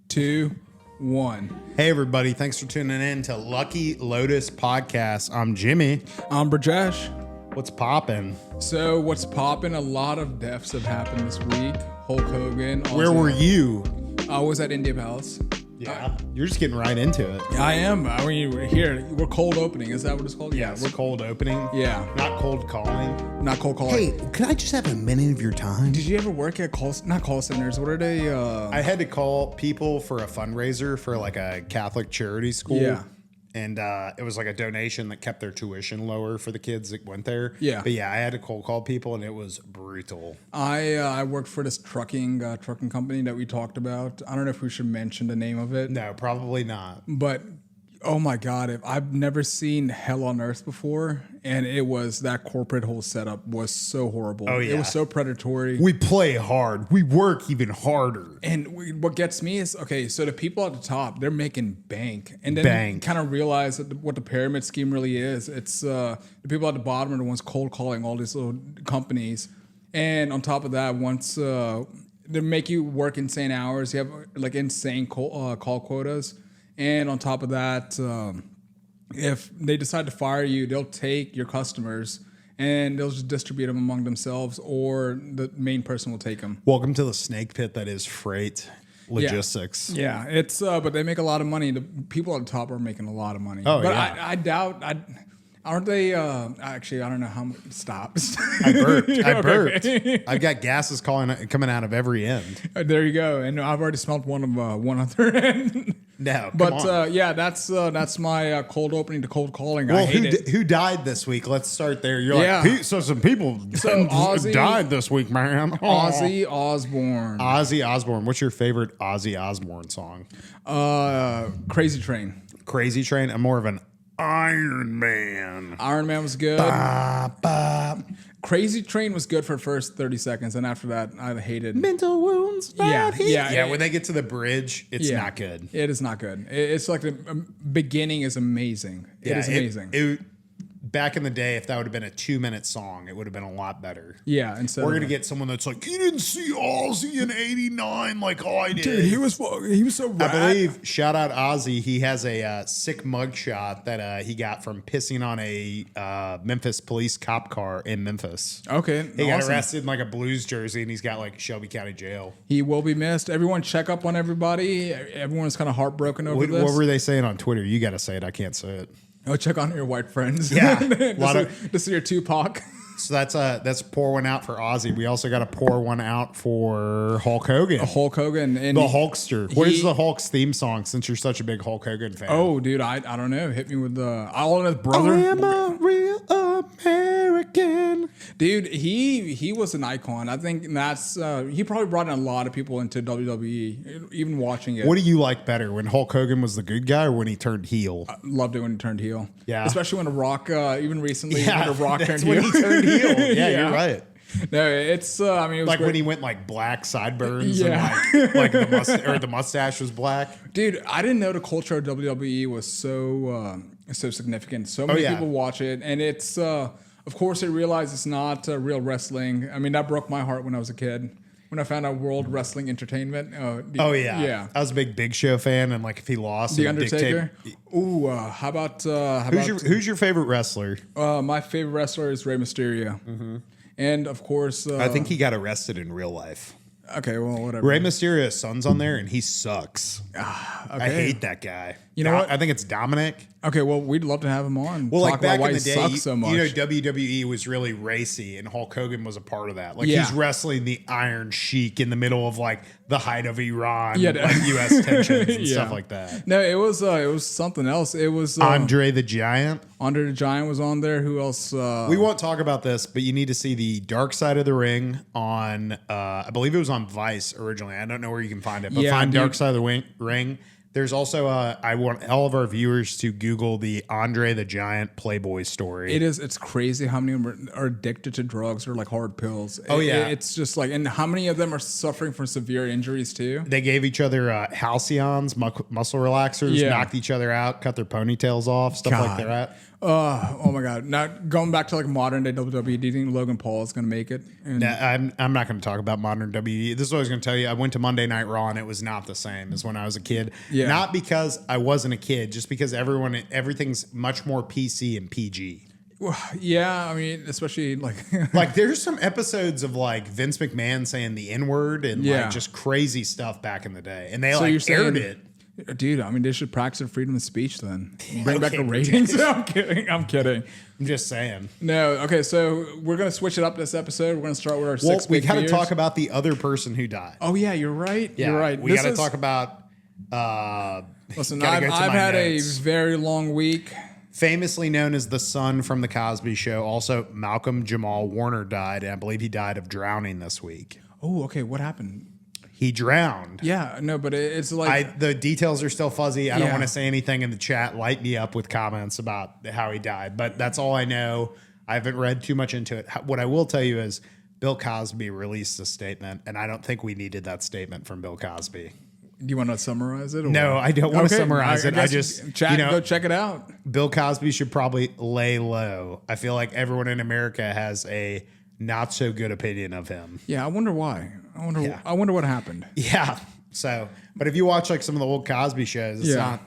2, 1. Hey, everybody. Thanks for tuning in to Lucky Lotus Podcast. I'm Jimmy. I'm Brijesh. What's poppin'? So, what's poppin'? A lot of deaths have happened this week. Hulk Hogan. Where were you? I was at India Palace. Yeah. You're just getting right into it. I am. I mean, we're cold opening. Is that what it's called? Yes. We're cold opening. Yeah. Not cold calling. Not cold calling. Hey, could I just have a minute of your time? Did you ever work at not call centers? What are they? I had to call people for a fundraiser for like a Catholic charity school. Yeah. And it was like a donation that kept their tuition lower for the kids that went there. Yeah. But yeah, I had to cold call people and it was brutal. I worked for this trucking company that we talked about. I don't know if we should mention the name of it. No, probably not. But oh my God, I've never seen hell on earth before. And it was that corporate whole setup was so horrible. Oh, yeah. It was so predatory. We play hard. We work even harder. And what gets me is, okay, so the people at the top, they're making bank. And then you kind of realize what the pyramid scheme really is. It's the people at the bottom are the ones cold calling all these little companies. And on top of that, once they make you work insane hours, you have like insane call quotas. And on top of that, if they decide to fire you, they'll take your customers and they'll just distribute them among themselves, or the main person will take them. Welcome to the snake pit that is freight logistics. Yeah, it's but they make a lot of money. The people at the top are making a lot of money. Oh, but yeah. I doubt. Aren't they? Actually, I don't know how much. Stop. I burped. I burped. Okay. I've got gases coming out of every end. There you go. And I've already smelled one other end. No, But yeah, that's my cold opening to cold calling. Well, I hate it. who died this week? Let's start there. You're Yeah. like, so some people Ozzy- died this week, man. Ozzy Osbourne. Ozzy Osbourne. What's your favorite Ozzy Osbourne song? Crazy Train. Crazy Train. I'm more of an Iron Man. Iron Man was good. Ba, ba. Crazy Train was good for the first 30 seconds, and after that, I hated. Mental wounds. Yeah. When they get to the bridge, it's not good. It is not good. It's like the beginning is amazing. It is amazing. Back in the day, if that would have been a 2-minute song, it would have been a lot better. Yeah, and so we're gonna get someone that's like, you didn't see Ozzy in '89 like I did. Dude, he was so rad. I believe, shout out Ozzy, he has a sick mugshot that he got from pissing on a Memphis police cop car in Memphis. Okay, He got arrested in like a Blues jersey, and he's got like Shelby County Jail. He will be missed. Everyone check up on everybody. Everyone's kind of heartbroken over this. What were they saying on Twitter? You got to say it. I can't say it. Oh, check on your white friends. Yeah, this is your Tupac. So that's pour one out for Ozzy. We also got to pour one out for Hulk Hogan. Hulk Hogan and the Hulkster. What is the Hulk's theme song? Since you're such a big Hulk Hogan fan. Oh, dude, I don't know. Hit me with the all in his brother. I am a real American. Dude, he was an icon. I think that's he probably brought in a lot of people into WWE, even watching it. What do you like better, when Hulk Hogan was the good guy or when he turned heel? I loved it when he turned heel. Yeah, especially when The Rock, even recently, when The Rock turned when heel. he turned heel. Yeah, you're right. No, it's I mean, it was like great. When he went like black sideburns. Yeah, and like the mustache was black. Dude, I didn't know the culture of WWE was so significant. So many people watch it, and it's of course I realize it's not real wrestling. I mean, that broke my heart when I was a kid. When I found out World Wrestling Entertainment. Yeah. I was a big Show fan, and like if he lost, The Undertaker. Ooh, how about who's your favorite wrestler? My favorite wrestler is Rey Mysterio, and of course, I think he got arrested in real life. Okay, well, whatever. Rey Mysterio's son's on there, and he sucks. Okay. I hate that guy. You know what? I think it's Dominic. Okay, well, we'd love to have him on. Well, talk like back about why in the he day, sucks so much. you know, WWE was really racy, and Hulk Hogan was a part of that. Like he's wrestling the Iron Sheik in the middle of like the height of Iran, like U.S. tensions and stuff like that. No, it was something else. It was Andre the Giant. Andre the Giant was on there. Who else? We won't talk about this, but you need to see the Dark Side of the Ring on. I believe it was on Vice originally. I don't know where you can find it, but find Dark Side of the Ring. There's also, I want all of our viewers to Google the Andre the Giant Playboy story. It's crazy how many of them are addicted to drugs or like hard pills. Oh, yeah. It's just like, and how many of them are suffering from severe injuries too? They gave each other halcyons, muscle relaxers, knocked each other out, cut their ponytails off, stuff like that. Oh my God. Now, going back to like modern day WWE, do you think Logan Paul is going to make it? I'm not going to talk about modern WWE. This is what I was going to tell you. I went to Monday Night Raw and it was not the same as when I was a kid. Yeah. Not because I wasn't a kid, just because everything's much more PC and PG. Well, yeah, I mean, especially like like there's some episodes of like Vince McMahon saying the N-word and like just crazy stuff back in the day. And they aired it. Dude, I mean, they should practice freedom of speech then. Bring back the ratings. I'm kidding. I'm just saying. No, okay, so we're going to switch it up this episode. We're going to start with our six big we got to talk about the other person who died. Oh, yeah, you're right. Yeah, you're right. We got to talk about... listen, I've had a very long week. Famously known as the son from The Cosby Show, also Malcolm Jamal Warner died, and I believe he died of drowning this week. Oh, okay, what happened? He drowned. Yeah, no, but it's like... the details are still fuzzy. I don't want to say anything in the chat. Light me up with comments about how he died. But that's all I know. I haven't read too much into it. What I will tell you is Bill Cosby released a statement, and I don't think we needed that statement from Bill Cosby. Do you want to summarize it? Or? No, I don't want to summarize it. I just... go check it out. Bill Cosby should probably lay low. I feel like everyone in America has a... not so good opinion of him. Yeah, I wonder why. I wonder what happened. Yeah. So, but if you watch like some of the old Cosby shows, it's not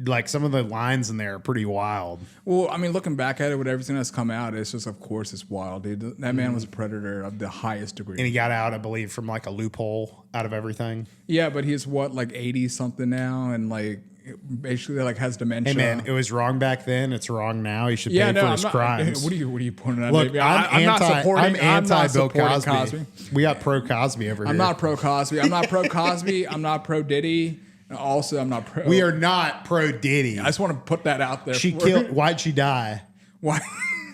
like some of the lines in there are pretty wild. Well, I mean, looking back at it with everything that's come out, it's just, of course, it's wild, dude. That man was a predator of the highest degree. And he got out, I believe, from like a loophole out of everything. Yeah, but he's like 80 something now, and like basically like has dementia. Hey man, it was wrong back then. It's wrong now. He should pay for his crimes. What are you pointing at? Look, I'm anti Bill Cosby. We got pro Cosby over here. I'm not pro Cosby. I'm not pro Cosby. I'm not pro Diddy. Also, I'm not pro. We are not pro Diddy. I just want to put that out there. Why'd she die? Why?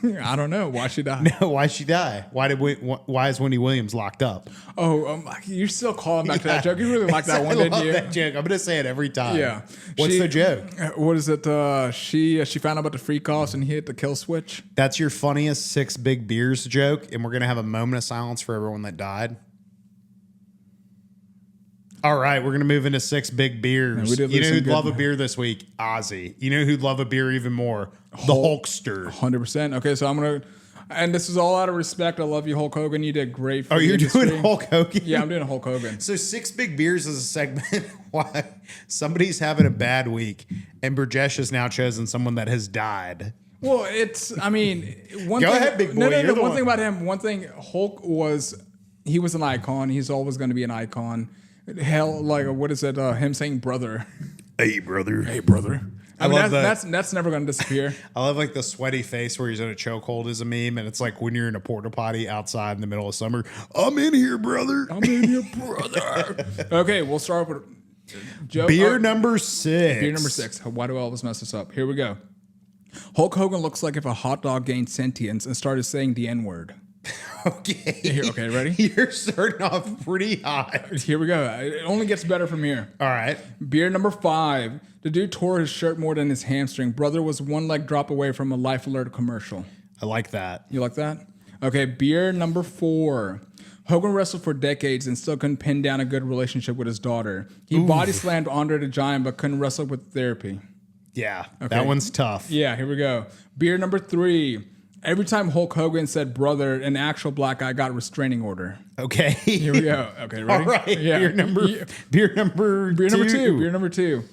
I don't know. Why she died? No, why'd she die? Why is Wendy Williams locked up? Oh, you're still calling back to that joke. You really like that one, didn't you? That joke. I'm gonna say it every time. Yeah. What's the joke? What is it? She found out about the free cost and he hit the kill switch. That's your funniest 6 big beers joke, and we're gonna have a moment of silence for everyone that died. All right, we're going to move into 6 big beers. You know who'd love a beer this week? Ozzy. You know who'd love a beer even more? The Hulkster. 100%. Okay, so I'm going to... And this is all out of respect. I love you, Hulk Hogan. You did great for the industry. Doing Hulk Hogan? Yeah, I'm doing Hulk Hogan. So 6 big beers is a segment why somebody's having a bad week, and Brijesh has now chosen someone that has died. Well, I mean... Go ahead, big boy. No. One thing about him, Hulk he was an icon. He's always going to be an icon. Hell, like what is it? Him saying "brother." Hey, brother. Hey, brother. I mean, love that's never going to disappear. I love like the sweaty face where he's in a chokehold is a meme, and it's like when you're in a porta potty outside in the middle of summer. I'm in here, brother. I'm in here, brother. Okay, we'll start with beer number 6. Beer number 6. Why do I always mess this up? Here we go. Hulk Hogan looks like if a hot dog gained sentience and started saying the N-word. Okay. Okay, ready? You're starting off pretty hot. Here we go. It only gets better from here. All right. Beer number 5. The dude tore his shirt more than his hamstring. Brother was one leg drop away from a Life Alert commercial. I like that. You like that? Okay, beer number 4. Hogan wrestled for decades and still couldn't pin down a good relationship with his daughter. He body slammed Andre the Giant but couldn't wrestle with therapy. Yeah, okay. That one's tough. Yeah, here we go. Beer number 3. Every time Hulk Hogan said brother, an actual black guy got a restraining order. Okay. Here we go. Okay, ready? All right. Yeah. Beer number 2. Beer number 2.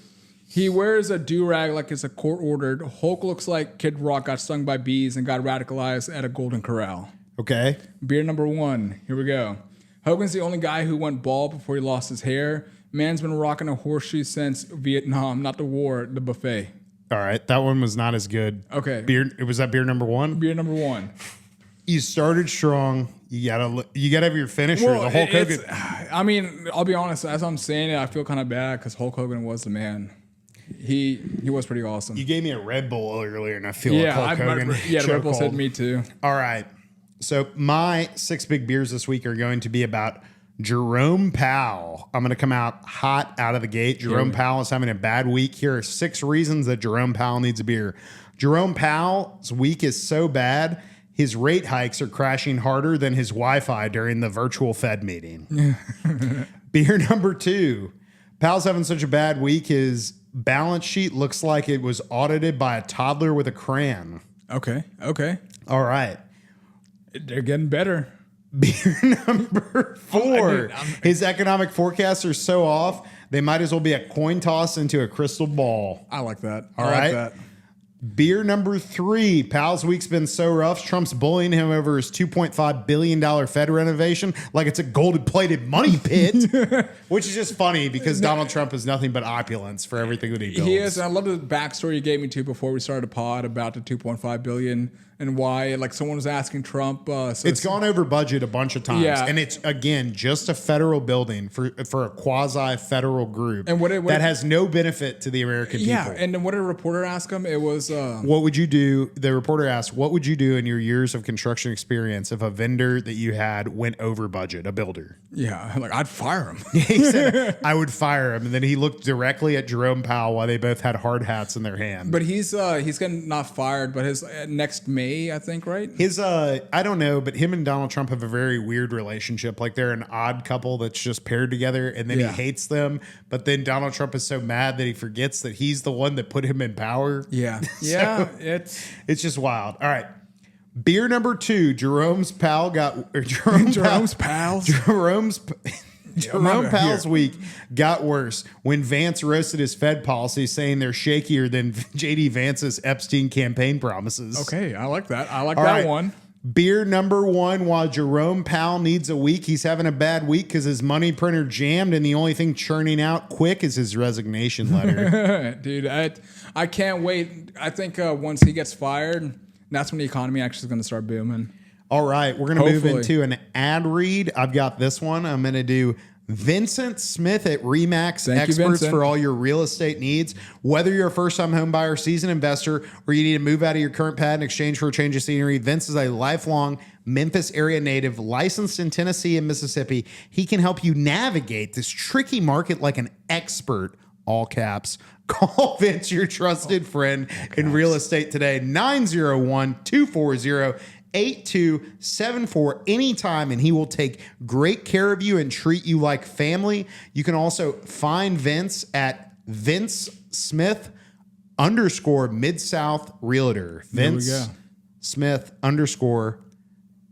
He wears a do-rag like it's a court-ordered. Hulk looks like Kid Rock got stung by bees and got radicalized at a Golden Corral. Okay. Beer number 1. Here we go. Hogan's the only guy who went bald before he lost his hair. Man's been rocking a horseshoe since Vietnam, not the war, the buffet. All right, that one was not as good. Okay. Was that beer number 1? Beer number 1. You started strong. You gotta have your finisher. Well, the Hulk Hogan. I mean, I'll be honest. As I'm saying it, I feel kind of bad because Hulk Hogan was the man. He was pretty awesome. You gave me a Red Bull earlier, and I feel like Hulk Hogan. Yeah, the Red Bull's hit me too. All right. So my 6 big beers this week are going to be about Jerome Powell. I'm going to come out hot out of the gate. Jerome Powell is having a bad week. Here are 6 reasons that Jerome Powell needs a beer. Jerome Powell's week is so bad, his rate hikes are crashing harder than his Wi-Fi during the virtual Fed meeting. Beer number 2. Powell's having such a bad week, his balance sheet looks like it was audited by a toddler with a crayon. Okay. All right. They're getting better. Beer number 4. His economic forecasts are so off, they might as well be a coin toss into a crystal ball. I like that. All right. Beer number 3. Powell's week's been so rough, Trump's bullying him over his $2.5 billion Fed renovation like it's a gold-plated money pit, which is just funny because Donald Trump is nothing but opulence for everything that he builds. He is. And I love the backstory you gave me too before we started the pod about the $2.5 billion and why. Like someone was asking Trump. It's gone over budget a bunch of times, and it's again just a federal building for a quasi-federal group and that has no benefit to the American people. Yeah, and then what did a reporter ask him? It was. What would you do? The reporter asked, what would you do in your years of construction experience if a vendor that you had went over budget, a builder? Yeah, like I'd fire him. He said, I would fire him. And then he looked directly at Jerome Powell while they both had hard hats in their hand. But he's getting not fired, but his next May, I think, right? His, I don't know, but him and Donald Trump have a very weird relationship. Like they're an odd couple that's just paired together and then he hates them. But then Donald Trump is so mad that he forgets that he's the one that put him in power. Yeah. So it's just wild. All right. Beer number 2. Jerome Powell's week got worse when Vance roasted his Fed policy, saying they're shakier than J.D. Vance's Epstein campaign promises. Okay, I like that. I like that one. Beer number 1, while Jerome Powell needs a week, he's having a bad week because his money printer jammed and the only thing churning out quick is his resignation letter. Dude, I can't wait. I think once he gets fired, that's when the economy actually is going to start booming. All right, we're going to move into an ad read. I've got this one. I'm going to do Vincent Smith at Remax Experts for all your real estate needs. Whether you're a first-time home buyer, seasoned investor, or you need to move out of your current pad in exchange for a change of scenery, Vince is a lifelong Memphis area native, licensed in Tennessee and Mississippi. He can help you navigate this tricky market like an expert, all caps. Call Vince, your trusted friend in real estate today, 901-240-8274 anytime, and he will take great care of you and treat you like family. You can also find Vince at Vince Smith _ Mid-South Realtor. Vince Smith _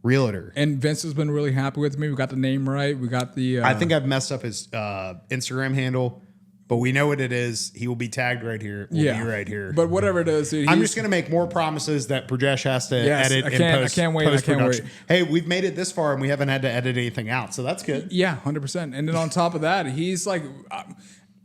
Realtor. And Vince has been really happy with me. We got the name right. We got the... I think I've messed up his Instagram handle, but we know what it is. He will be tagged right here. We'll be right here. But whatever it is, dude, I'm just going to make more promises that Brijesh has to edit and post. I can't wait. Hey, we've made it this far and we haven't had to edit anything out, so that's good. Yeah, 100%. And then on top of that, he's like,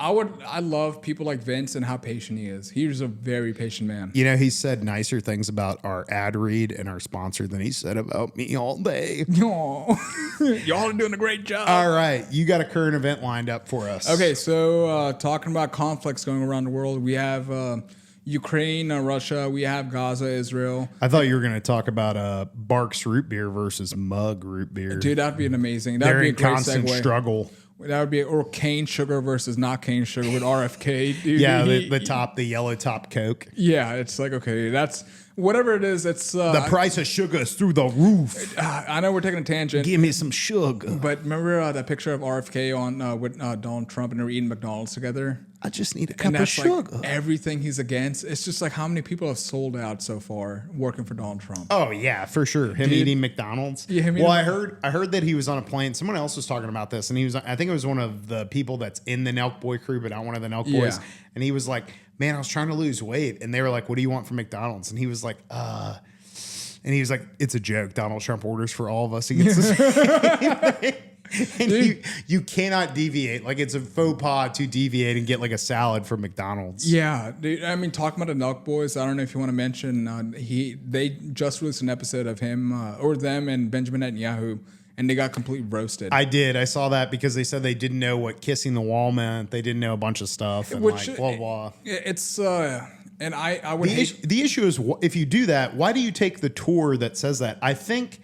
I love people like Vince and how patient he is. He's a very patient man. You know, he said nicer things about our ad read and our sponsor than he said about me all day. Y'all are doing a great job. All right. You got a current event lined up for us. Okay. So talking about conflicts going around the world, we have Ukraine, Russia. We have Gaza, Israel. I thought you were going to talk about Barks root beer versus Mug root beer. Dude, that'd be an amazing. That'd be a great constant segue. Struggle. That would be, or cane sugar versus not cane sugar with RFK. Dude, yeah, the yellow top Coke. Yeah, it's like, okay, that's whatever it is. It's the price of sugar is through the roof. I know we're taking a tangent. Give me some sugar. But remember that picture of RFK on with Donald Trump and they were eating McDonald's together? I just need a cup of sugar. Like everything he's against. It's just like how many people have sold out so far working for Donald Trump. Oh yeah, for sure. Him eating McDonald's. Yeah, I heard that he was on a plane. Someone else was talking about this, and he was. I think it was one of the people that's in the Nelk Boy crew, but not one of the Nelk Boys. And he was like, "Man, I was trying to lose weight," and they were like, "What do you want from McDonald's?" And he was like, And he was like, "It's a joke. Donald Trump orders for all of us. He gets the And you cannot deviate. Like it's a faux pas to deviate and get like a salad from McDonald's. Yeah, dude, I mean, talking about the Nelk Boys, I don't know if you want to mention they just released an episode of him or them and Benjamin Netanyahu, and they got completely roasted. I did. I saw that because they said they didn't know what kissing the wall meant. They didn't know a bunch of stuff and like blah blah. It's and I would the issue is if you do that, why do you take the tour that says that? I think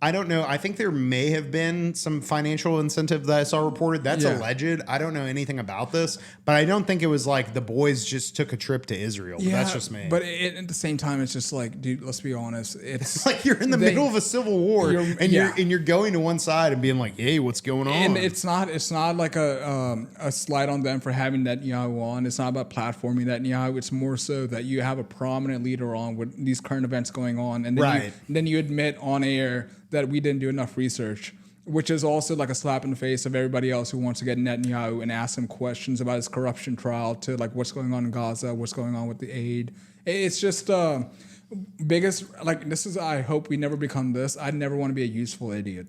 I don't know. I think there may have been some financial incentive that I saw reported. That's alleged. I don't know anything about this, but I don't think it was like the boys just took a trip to Israel. Yeah, that's just me. But at the same time, it's just like, dude, let's be honest. It's like you're in the middle of a civil war and you're going to one side and being like, hey, what's going on? And it's not like a slight on them for having Netanyahu on. It's not about platforming Netanyahu. It's more so that you have a prominent leader on with these current events going on, and then you admit on air that we didn't do enough research, which is also like a slap in the face of everybody else who wants to get Netanyahu and ask him questions about his corruption trial, to like what's going on in Gaza, what's going on with the aid. It's just biggest, like, this is, I hope we never become this. I never want to be a useful idiot.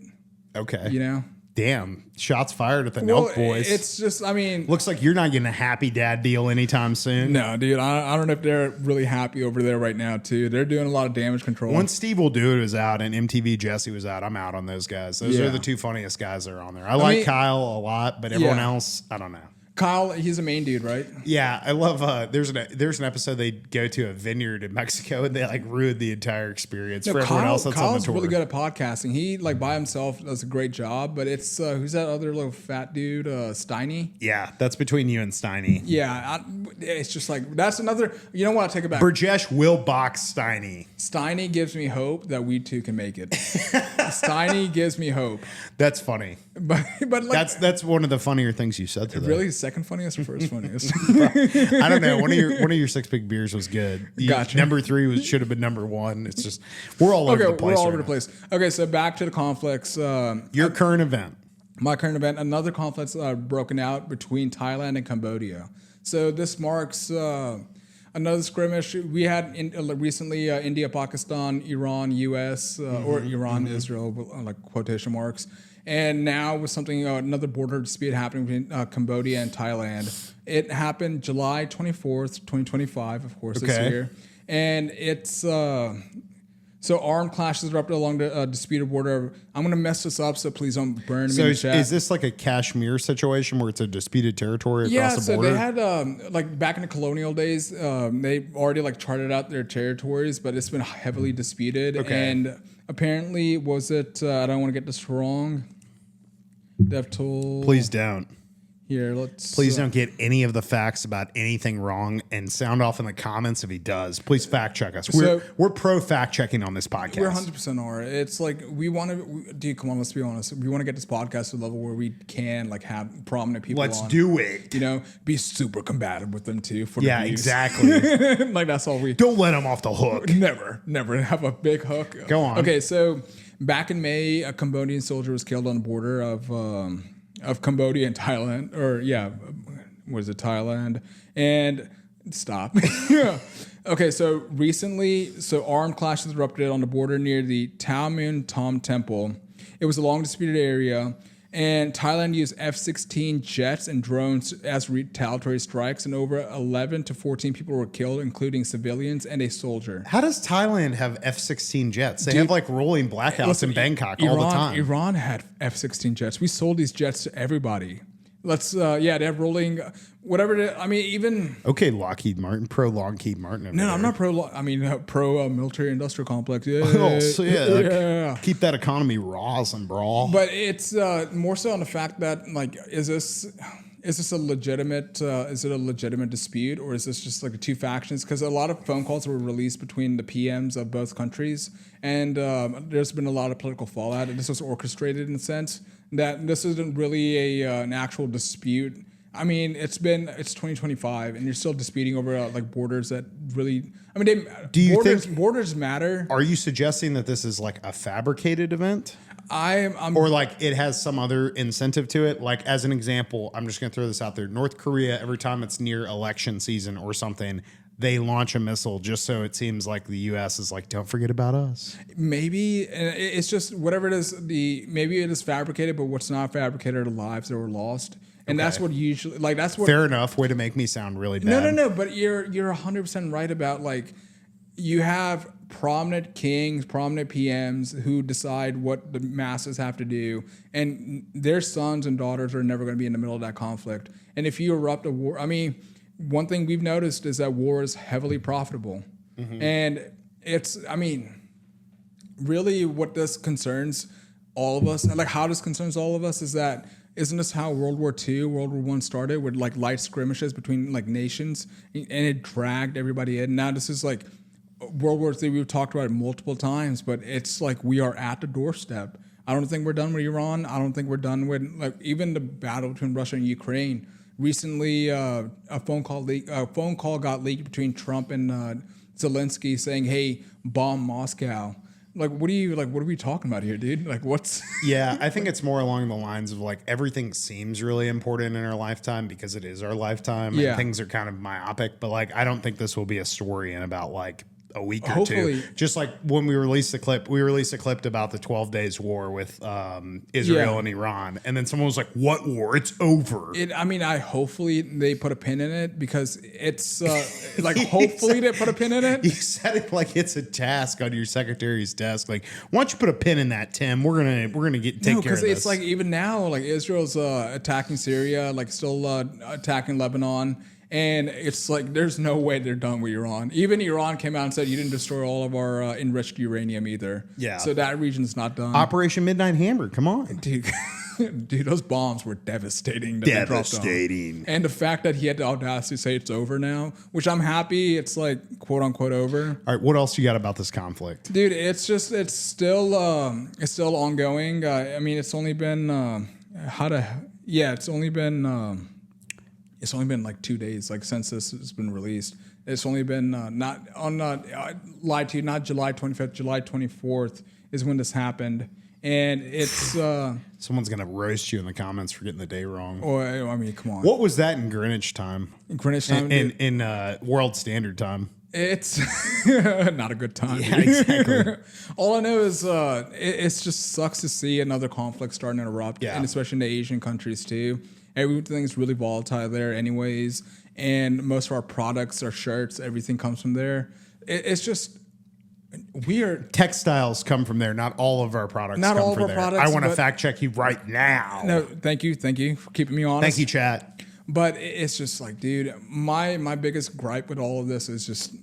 Okay. You know? Damn, shots fired at the Nelk boys. It's just, I mean... Looks like you're not getting a happy dad deal anytime soon. No, dude. I don't know if they're really happy over there right now, too. They're doing a lot of damage control. Once Steve Will Do It was out and MTV Jesse was out, I'm out on those guys. Those are the two funniest guys that are on there. I like Kyle a lot, but everyone else, I don't know. Kyle, he's a main dude, right? Yeah, I love. There's an episode they go to a vineyard in Mexico and they like ruined the entire experience for everyone else that's on the tour. Kyle's really good at podcasting. He like by himself does a great job, but it's who's that other little fat dude, Steiny? Yeah, that's between you and Steiny. Yeah, it's just like that's another. You know what? I take it back. Brijesh will box Steiny. Steiny gives me hope that we too can make it. Steiny gives me hope. That's funny. But like, that's one of the funnier things you said today. Really, second funniest or first funniest? I don't know. One of your six big beers was good. Gotcha. Number 3 should have been number 1. It's just we're all over the place. We're all over the place. Okay, so back to the conflicts. Your current event. My current event. Another conflict's broken out between Thailand and Cambodia. So this marks another skirmish. We had recently India, Pakistan, Iran, U.S. Or Iran, Israel, like quotation marks. And now with something, another border dispute happening between Cambodia and Thailand. It happened July 24th, 2025, of course, this year. And it's, so armed clashes erupted along the disputed border. I'm going to mess this up, so please don't burn me in the chat. Is this like a Kashmir situation where it's a disputed territory across the border? Yeah, so they had, like back in the colonial days, they already like charted out their territories, but it's been heavily disputed. Okay. And apparently, was it, I don't want to get this wrong. DevTool. Please don't. Here, let's. Please don't get any of the facts about anything wrong and sound off in the comments if he does. Please fact check us. We're pro fact checking on this podcast. We're 100% are. It's like we want to. Dude, come on, let's be honest. We want to get this podcast to a level where we can like have prominent people. Let's do it. You know, be super combative with them too. For the views. Exactly. Like that's all we. Don't let them off the hook. Never have a big hook. Go on. Okay, so back in May, a Cambodian soldier was killed on the border of Cambodia and Thailand, was it Thailand? And stop. Okay, so recently, armed clashes erupted on the border near the Tao Mun Tom Temple. It was a long disputed area, and Thailand used F-16 jets and drones as retaliatory strikes, and over 11 to 14 people were killed, including civilians and a soldier. How does Thailand have F-16 jets? They have like rolling blackouts in Bangkok all the time. Iran had F-16 jets. We sold these jets to everybody. They have rolling, whatever. I mean, even. Okay, Lockheed Martin, pro Lockheed Martin. No, I'm not pro. I mean, pro military industrial complex. Yeah, keep that economy raws and brawl. But it's more so on the fact that like, is this a legitimate dispute, or is this just like two factions? Because a lot of phone calls were released between the PMs of both countries, and there's been a lot of political fallout, and this was orchestrated in a sense that this isn't really an actual dispute. I mean, it's 2025, and you're still disputing over like borders that really. I mean, think borders matter? Are you suggesting that this is like a fabricated event? Or like it has some other incentive to it. Like as an example, I'm just going to throw this out there. North Korea, every time it's near election season or something, they launch a missile just so it seems like the U.S. is like, don't forget about us. Maybe it's just whatever it is. Maybe it is fabricated, but what's not fabricated are the lives that were lost. And that's what usually that's what. Fair enough. Way to make me sound really bad. No. But you're 100% right about like you have prominent kings, prominent PMs who decide what the masses have to do, and their sons and daughters are never going to be in the middle of that conflict. And if you erupt a war, I mean, one thing we've noticed is that war is heavily profitable, and it's. I mean, really what this concerns all of us, like how this concerns all of us, is that isn't this how World War II, World War I started with like light skirmishes between like nations, and it dragged everybody in. Now this is like World War III. We've talked about it multiple times, but it's like we are at the doorstep. I don't think we're done with Iran. I don't think we're done with like even the battle between Russia and Ukraine. Recently, a phone call got leaked between Trump and Zelensky saying, "Hey, bomb Moscow." Like, what are we talking about here, dude? Like, what's... Yeah, I think it's more along the lines of like everything seems really important in our lifetime because it is our lifetime. Yeah. And things are kind of myopic, but like, I don't think this will be a story in about like a week or Hopefully. two. Just like when we released the clip about the 12 days war with Israel and Iran. And then someone was like, what war? It's over. Hopefully they put a pin in it because it's like, hopefully they put a pin in it. You said it like it's a task on your secretary's desk. Like, why don't you put a pin in that, Tim? We're gonna take care of this. Because it's like even now, like Israel's attacking Syria, like still attacking Lebanon. And it's like, there's no way they're done with Iran. Even Iran came out and said, you didn't destroy all of our enriched uranium either. Yeah. So that region's not done. Operation Midnight Hammer, come on. Dude, those bombs were devastating. Devastating. And the fact that he had the audacity to say it's over now, which I'm happy it's like, quote unquote, over. All right, what else you got about this conflict? Dude, it's still ongoing. It's only been, it's only been like 2 days, like since this has been released. It's only been not July 25th, July 24th is when this happened, and it's someone's gonna roast you in the comments for getting the day wrong. Come on. What was that in Greenwich time? Greenwich time in World Standard Time. It's not a good time. Yeah, exactly. All I know is it just sucks to see another conflict starting to erupt, and especially in the Asian countries too. Everything's really volatile there anyways, and most of our products, our shirts, everything comes from there. It's just weird. Textiles come from there. Not all of our products Not come all from of our there. products, I want to fact check you right now. No, thank you for keeping me honest. Thank you, chat. But it's just like, dude, my biggest gripe with all of this is just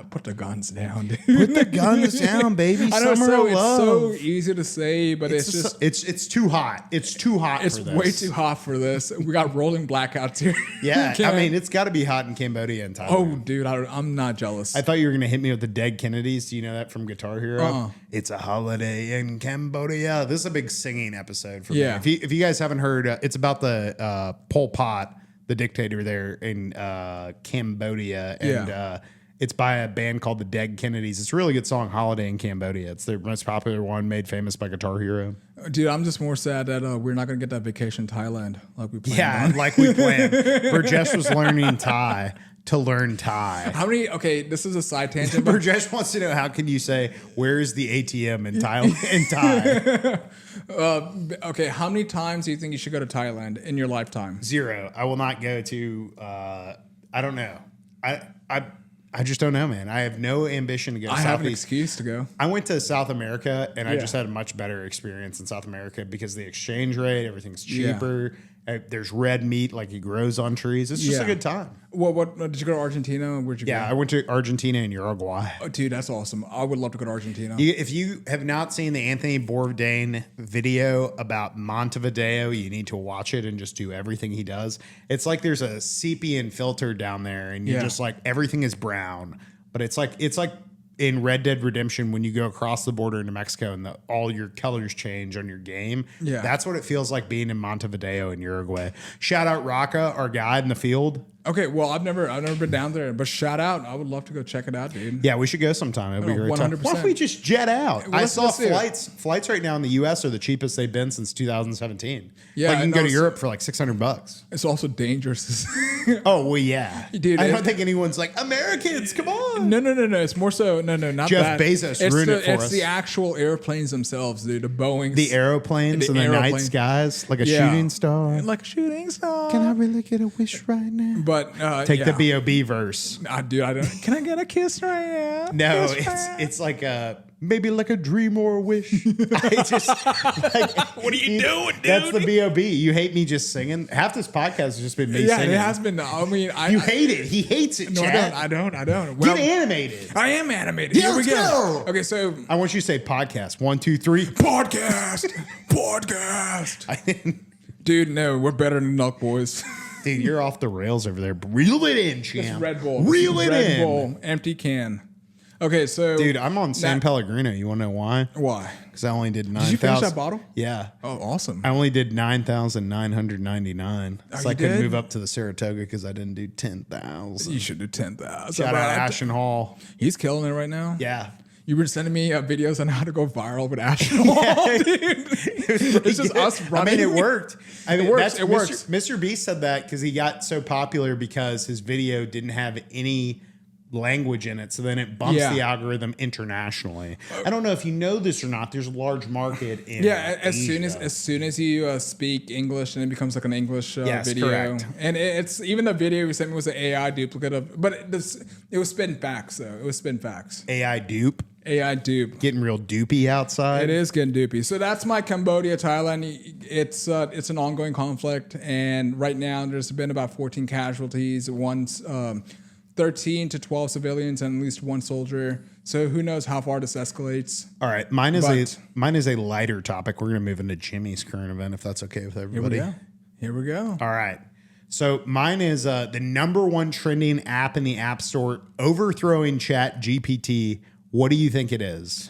put the guns down, dude. Put the guns down, baby. I know Summer of love. it's so easy to say, but it's just it's too hot. It's too hot. It's for this. way too hot for this. We got rolling blackouts here. Yeah, it's got to be hot in Cambodia and Thailand. Oh, dude, I'm not jealous. I thought you were gonna hit me with the Dead Kennedys. Do you know that from Guitar Hero? It's a holiday in Cambodia. This is a big singing episode for me. If you guys haven't heard, it's about the Pol Pot, the dictator there in Cambodia, and it's by a band called the Dead Kennedys. It's a really good song, Holiday in Cambodia. It's their most popular one, made famous by Guitar Hero. Dude, I'm just more sad that we're not going to get that vacation in Thailand like we planned. Yeah, like we planned. Burjesh was learning Thai to learn Thai. This is a side tangent. Burjesh wants to know, how can you say, where is the ATM in Thailand? In Thai? How many times do you think you should go to Thailand in your lifetime? 0. I will not go to, I don't know. I just don't know, man. I have no ambition to go to Southeast. I have an excuse to go. I went to South America, and I just had a much better experience in South America because of the exchange rate, everything's cheaper. There's red meat, like it grows on trees. It's just a good time. What did you go to Argentina? Where'd you go? Yeah, I went to Argentina and Uruguay. Oh, dude, that's awesome. I would love to go to Argentina. If you have not seen the Anthony Bourdain video about Montevideo, you need to watch it and just do everything he does. It's like there's a sepia filter down there, and you're just like, everything is brown. But it's like in Red Dead Redemption, when you go across the border into Mexico and all your colors change on your game. Yeah. That's what it feels like being in Montevideo in Uruguay. Shout out Raka, our guide in the field. Okay, well, I've never been down there, but shout out. I would love to go check it out, dude. Yeah, we should go sometime. It'd be a great 100%. Time. Why don't we just jet out? I saw flights right now in the U.S. are the cheapest they've been since 2017. Yeah, like you can go to Europe for like $600. It's also dangerous. Oh, well, yeah. Dude, I don't think anyone's like, Americans, come on. No. It's more so, not Jeff that. Bezos ruined it for us. It's the actual airplanes themselves, dude. The Boeings. The aeroplanes and the night skies, like a shooting star. Like a shooting star. Can I really get a wish right now? But take the B.O.B. verse. Dude, I don't. Can I get a kiss right now? No, it's like maybe like a dream or a wish. I just like, what are you doing, dude? That's the B.O.B. You hate me just singing. Half this podcast has just been me singing. Yeah, it has been. I mean, you hate it. He hates it. No, Chad. I don't. Get animated. I am animated. Yeah, Here we let's go. go. Okay, so I want you to say podcast. 1, 2, 3. Podcast. Dude, no, we're better than Nuck Boys. Dude, you're off the rails over there. Reel it in, champ. It's Red Bull. Reel it Red in. Bull, empty can. Okay, so dude, I'm on San Pellegrino. You want to know why? Why? Because I only did 9,000. Did you finish that bottle? Yeah. Oh, awesome. I only did 9,999. So I couldn't did? move up to the Saratoga because I didn't do 10,000. You should do 10,000. Shout out Ashton Hall. He's killing it right now. Yeah. You were sending me videos on how to go viral with Ashton Hall, dude. It's just us running. I mean, it worked. I mean, it works. It works. Mr. Beast said that because he got so popular because his video didn't have any language in it, so then it bumps the algorithm internationally. I don't know if you know this or not. There's a large market in as Asia. soon as you speak English, and it becomes like an English video. Correct. And it's even the video you sent me was an AI duplicate of, but it was spin facts though. It was spin facts. AI dupe. AI dupe. Getting real dupey outside. It is getting dupey. So that's my Cambodia, Thailand. It's an ongoing conflict, and right now there's been about 14 casualties. 13 to 12 civilians and at least one soldier. So who knows how far this escalates? All right, mine is a lighter topic. We're gonna move into Jimmy's current event if that's okay with everybody. Here we go. All right. So mine is the #1 trending app in the App Store, overthrowing Chat GPT. What do you think it is?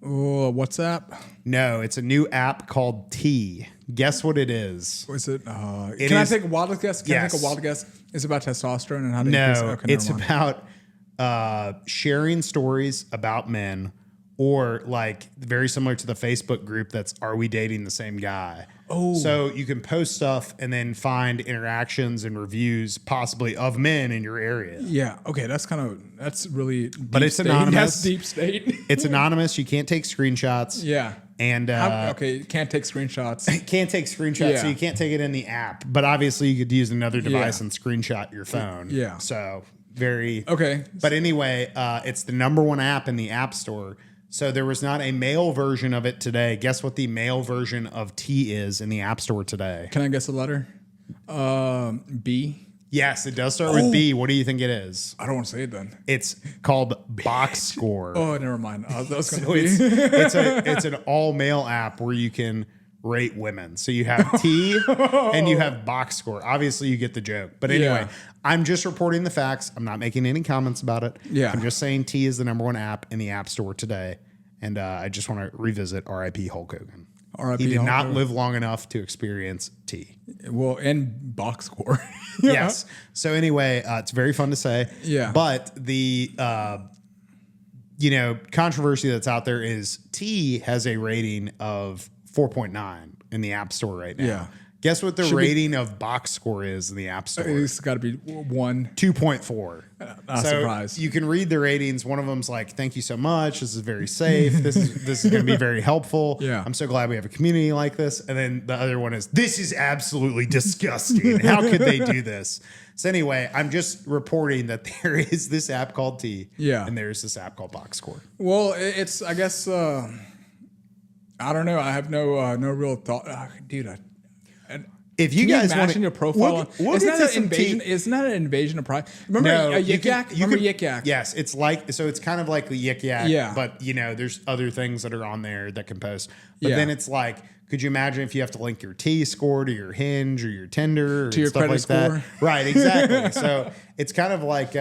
Oh, WhatsApp? No, it's a new app called T. Guess what it is? Was it? Can I take a wild guess? Can I take a wild guess? It's about testosterone and how to increase it? Okay, it's about sharing stories about men, or like very similar to the Facebook group that's "Are We Dating the Same Guy?" Oh, so you can post stuff and then find interactions and reviews, possibly of men in your area. Yeah. Okay. That's really. But it's anonymous. That's deep state. It's anonymous. You can't take screenshots. Yeah. And can't take screenshots. Can't take screenshots, so you can't take it in the app. But obviously, you could use another device and screenshot your phone. Yeah. So very okay. But anyway, it's the #1 app in the App Store. So there was not a male version of it today. Guess what the male version of T is in the App Store today? Can I guess a letter? B. Yes, it does start with B. What do you think it is? I don't want to say it then. It's called Box Score. Oh, never mind. That was going to be. It's an all male app where you can rate women. So you have T and you have Box Score. Obviously, you get the joke. But anyway, I'm just reporting the facts. I'm not making any comments about it. Yeah. I'm just saying T is the #1 app in the App Store today. And I just want to revisit R.I.P. Hulk Hogan. R.I.P. He did Hulk not Hogan. live long enough to experience T. Well, and Box Score. Yes. So anyway, it's very fun to say. Yeah. But the controversy that's out there is T has a rating of 4.9 in the App Store right now. Yeah. Guess what the rating of Box Score is in the App Store? It's got to be 1. 2.4. Not surprised. You can read the ratings. One of them's like, "Thank you so much. This is very safe. This is going to be very helpful. Yeah. I'm so glad we have a community like this." And then the other one is, "This is absolutely disgusting. How could they do this?" So anyway, I'm just reporting that there is this app called T. Yeah. And there's this app called Box Score. Well, it's I guess I don't know. I have no real thought, dude. If you Can guys you want imagine your profile, we'll isn't get that to an some invasion? Isn't that an invasion of privacy? Remember Yik Yak? Remember Yik Yak? Yes, it's like it's kind of like the Yik Yak. Yeah. But there's other things that are on there that can post. But Yeah. then it's like, could you imagine if you have to link your T score to your Hinge or your Tinder or To your stuff credit like score? that? Right, exactly. So it's kind of like,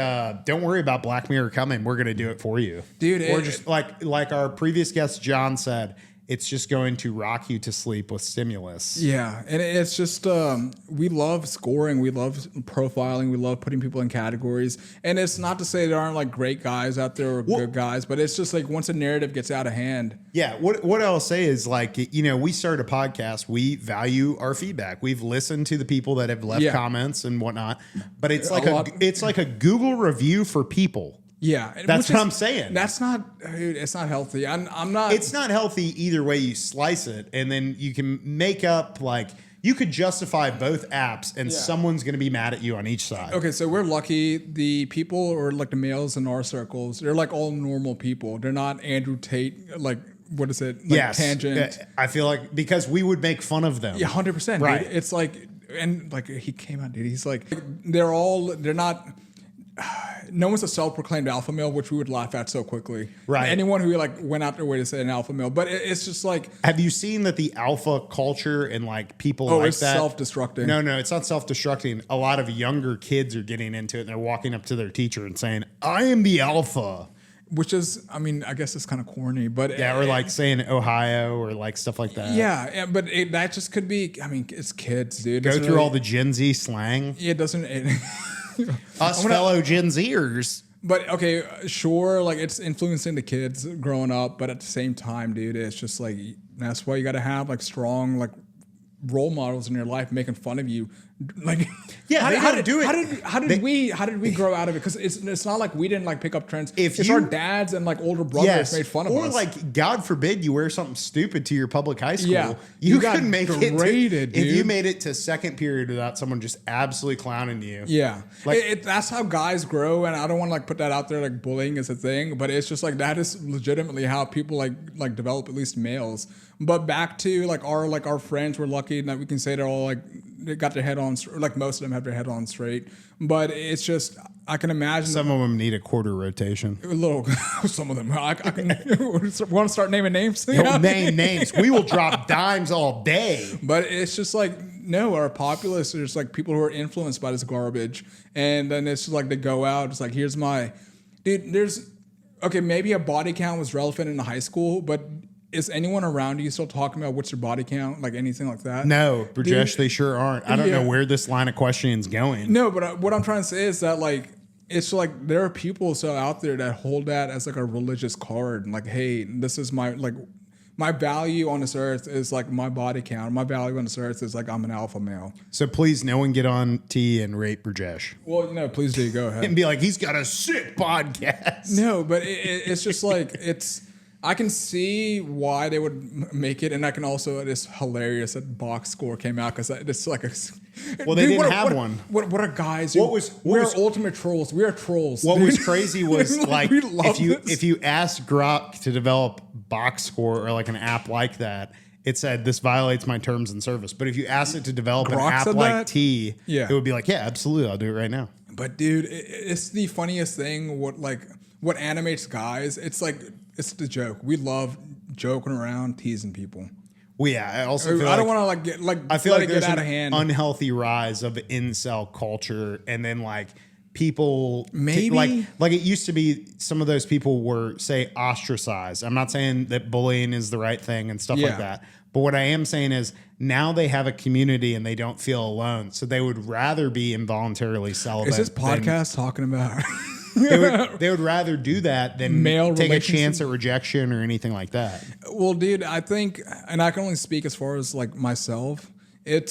don't worry about Black Mirror coming. We're gonna do it for you, Dude, Or just like our previous guest John said. It's just going to rock you to sleep with stimulus. Yeah, and it's just we love scoring, we love profiling, we love putting people in categories. And it's not to say there aren't like great guys out there or good guys, but it's just like once a narrative gets out of hand. Yeah, what I'll say is like, we started a podcast. We value our feedback. We've listened to the people that have left comments and whatnot. But it's like a Google review for people. Yeah, that's what I'm saying. That's not, dude, it's not healthy. I'm not. It's not healthy either way you slice it, and then you can make up like you could justify both apps, and someone's going to be mad at you on each side. Okay, so we're lucky. The people, or like the males in our circles, they're like all normal people. They're not Andrew Tate, like what is it? Like Tangent. I feel like because we would make fun of them. Yeah, 100%. Right. Dude. It's like, and like he came out, dude. He's like, they're not. No one's a self-proclaimed alpha male, which we would laugh at so quickly. Right. Anyone who like went out their way to say an alpha male, but it's just like. Have you seen that the alpha culture and like people like it's that? Self-destructing. No, it's not self-destructing. A lot of younger kids are getting into it, and they're walking up to their teacher and saying, "I am the alpha." Which is, I mean, I guess it's kind of corny, but yeah, or like saying Ohio or like stuff like that. Yeah, but that just could be. I mean, it's kids, dude. Go through all the Gen Z slang. It doesn't. Us fellow Gen Zers. But okay, sure, like it's influencing the kids growing up, but at the same time, dude, it's just like that's why you got to have like strong like role models in your life making fun of you. Like, yeah, how did we grow out of it? Because it's not like we didn't like pick up trends. It's our dads and like older brothers made fun of us. Or like, God forbid you wear something stupid to your public high school. Yeah, you couldn't make it. If you made it to second period without someone just absolutely clowning you. Yeah, like that's how guys grow. And I don't want to like put that out there like bullying is a thing, but it's just like that is legitimately how people like develop, at least males. But back to like our friends, we're lucky that we can say they're all like they got their head on, like most of them have their head on straight. But it's just I can imagine some of them need a quarter rotation. A little, some of them. I can want to start naming names. Name names. We will drop dimes all day. But it's just like no, our populace is like people who are influenced by this garbage, and then it's just like they go out. It's like here's my dude. There's okay, maybe a body count was relevant in the high school, but. Is anyone around you still talking about what's your body count, like anything like that? No, Brijesh, they sure aren't. I don't know where this line of questioning is going. No, but what I'm trying to say is that like it's like there are people still out there that hold that as like a religious card, and like, hey, this is my like my value on this earth is like my body count. My value on this earth is like I'm an alpha male. So please, no one get on T and rate Brijesh. Well, no, please do go ahead and be like, he's got a sick podcast. No, but it's just like it's. I can see why they would make it, and I can also. It's hilarious that box score came out because it's like a. Well, they didn't have one. What are guys? We're ultimate trolls. We are trolls. What was crazy was like if you asked Grok to develop box score or like an app like that, it said this violates my terms and service. But if you asked it to develop an app like T, it would be like, yeah, absolutely, I'll do it right now. But dude, it's the funniest thing. What animates guys? It's like. It's the joke. We love joking around, teasing people. Well, yeah. I also feel I don't want to like get like. I feel like there's out of hand. Unhealthy rise of incel culture, and then like people maybe like it used to be. Some of those people were say ostracized. I'm not saying that bullying is the right thing and stuff like that. But what I am saying is now they have a community and they don't feel alone, so they would rather be involuntarily celibate. Is this podcast talking about? They would rather do that than take a chance at rejection or anything like that. Well, dude, I think, and I can only speak as far as like myself, I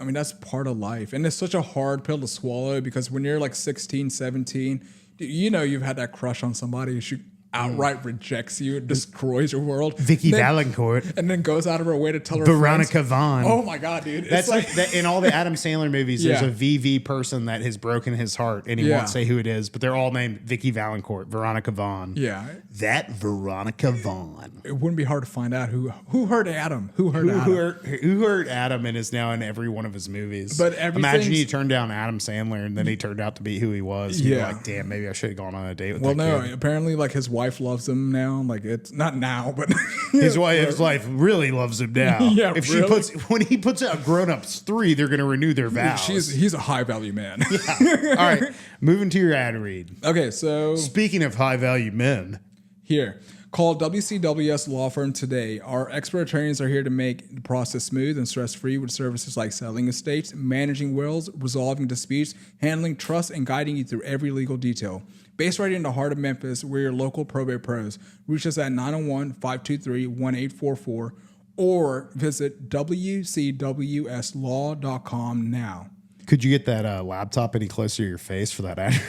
mean, that's part of life. And it's such a hard pill to swallow because when you're like 16, 17, you know you've had that crush on somebody. She outright rejects you, destroys your world. Vicky Valancourt. And then goes out of her way to tell her Veronica friends. Vaughn. Oh my God, dude. That's like that, in all the Adam Sandler movies, there's a VV person that has broken his heart and he won't say who it is, but they're all named Vicky Valancourt, Veronica Vaughn. Yeah. That Veronica Vaughn. It wouldn't be hard to find out who hurt Adam. Who hurt Adam and is now in every one of his movies. But imagine you turned down Adam Sandler and then he turned out to be who he was. You're like, damn, maybe I should have gone on a date with that kid. Apparently like his wife loves him now. Like it's not now, but his wife really loves him now. Yeah, when he puts out Grown Ups 3, they're going to renew their vows. He's a high value man. Yeah. All right, moving to your ad read. Okay, so speaking of high value men, here call WCWS Law Firm today. Our expert attorneys are here to make the process smooth and stress free with services like selling estates, managing wills, resolving disputes, handling trusts, and guiding you through every legal detail. Based right in the heart of Memphis, we're your local probate pros. Reach us at 901-523-1844 or visit WCWSlaw.com now. Could you get that laptop any closer to your face for that ad?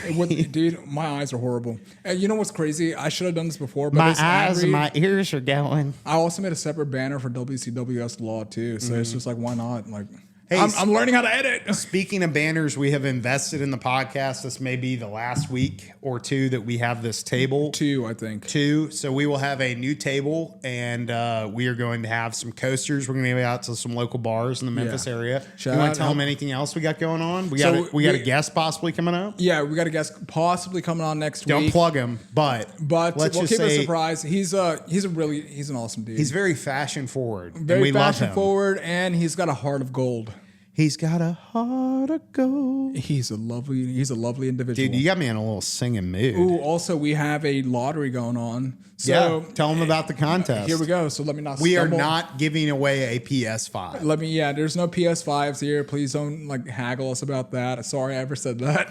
Dude, my eyes are horrible. You know what's crazy? I should have done this before. But My eyes and my ears are going. I also made a separate banner for WCWS Law too. So it's just like, why not? Like, Hey, I'm learning how to edit. Speaking of banners, we have invested in the podcast. This may be the last week or two that we have this table. 2, I think. 2. So we will have a new table, and we are going to have some coasters. We're going to give it out to some local bars in the Memphis area. You want to tell them anything else we got going on? We got a guest possibly coming up. Yeah, we got a guest possibly coming on next week. Don't plug him, but let's we'll keep it a surprise. He's an awesome dude. He's very fashion forward. Very fashion forward, and he's got a heart of gold. He's got a heart of gold. He's a lovely individual. Dude, you got me in a little singing mood. Ooh, also we have a lottery going on. So yeah, tell them about the contest. Here we go. So let me not. We are not giving away a PS5. There's no PS5s here. Please don't haggle us about that. Sorry I ever said that.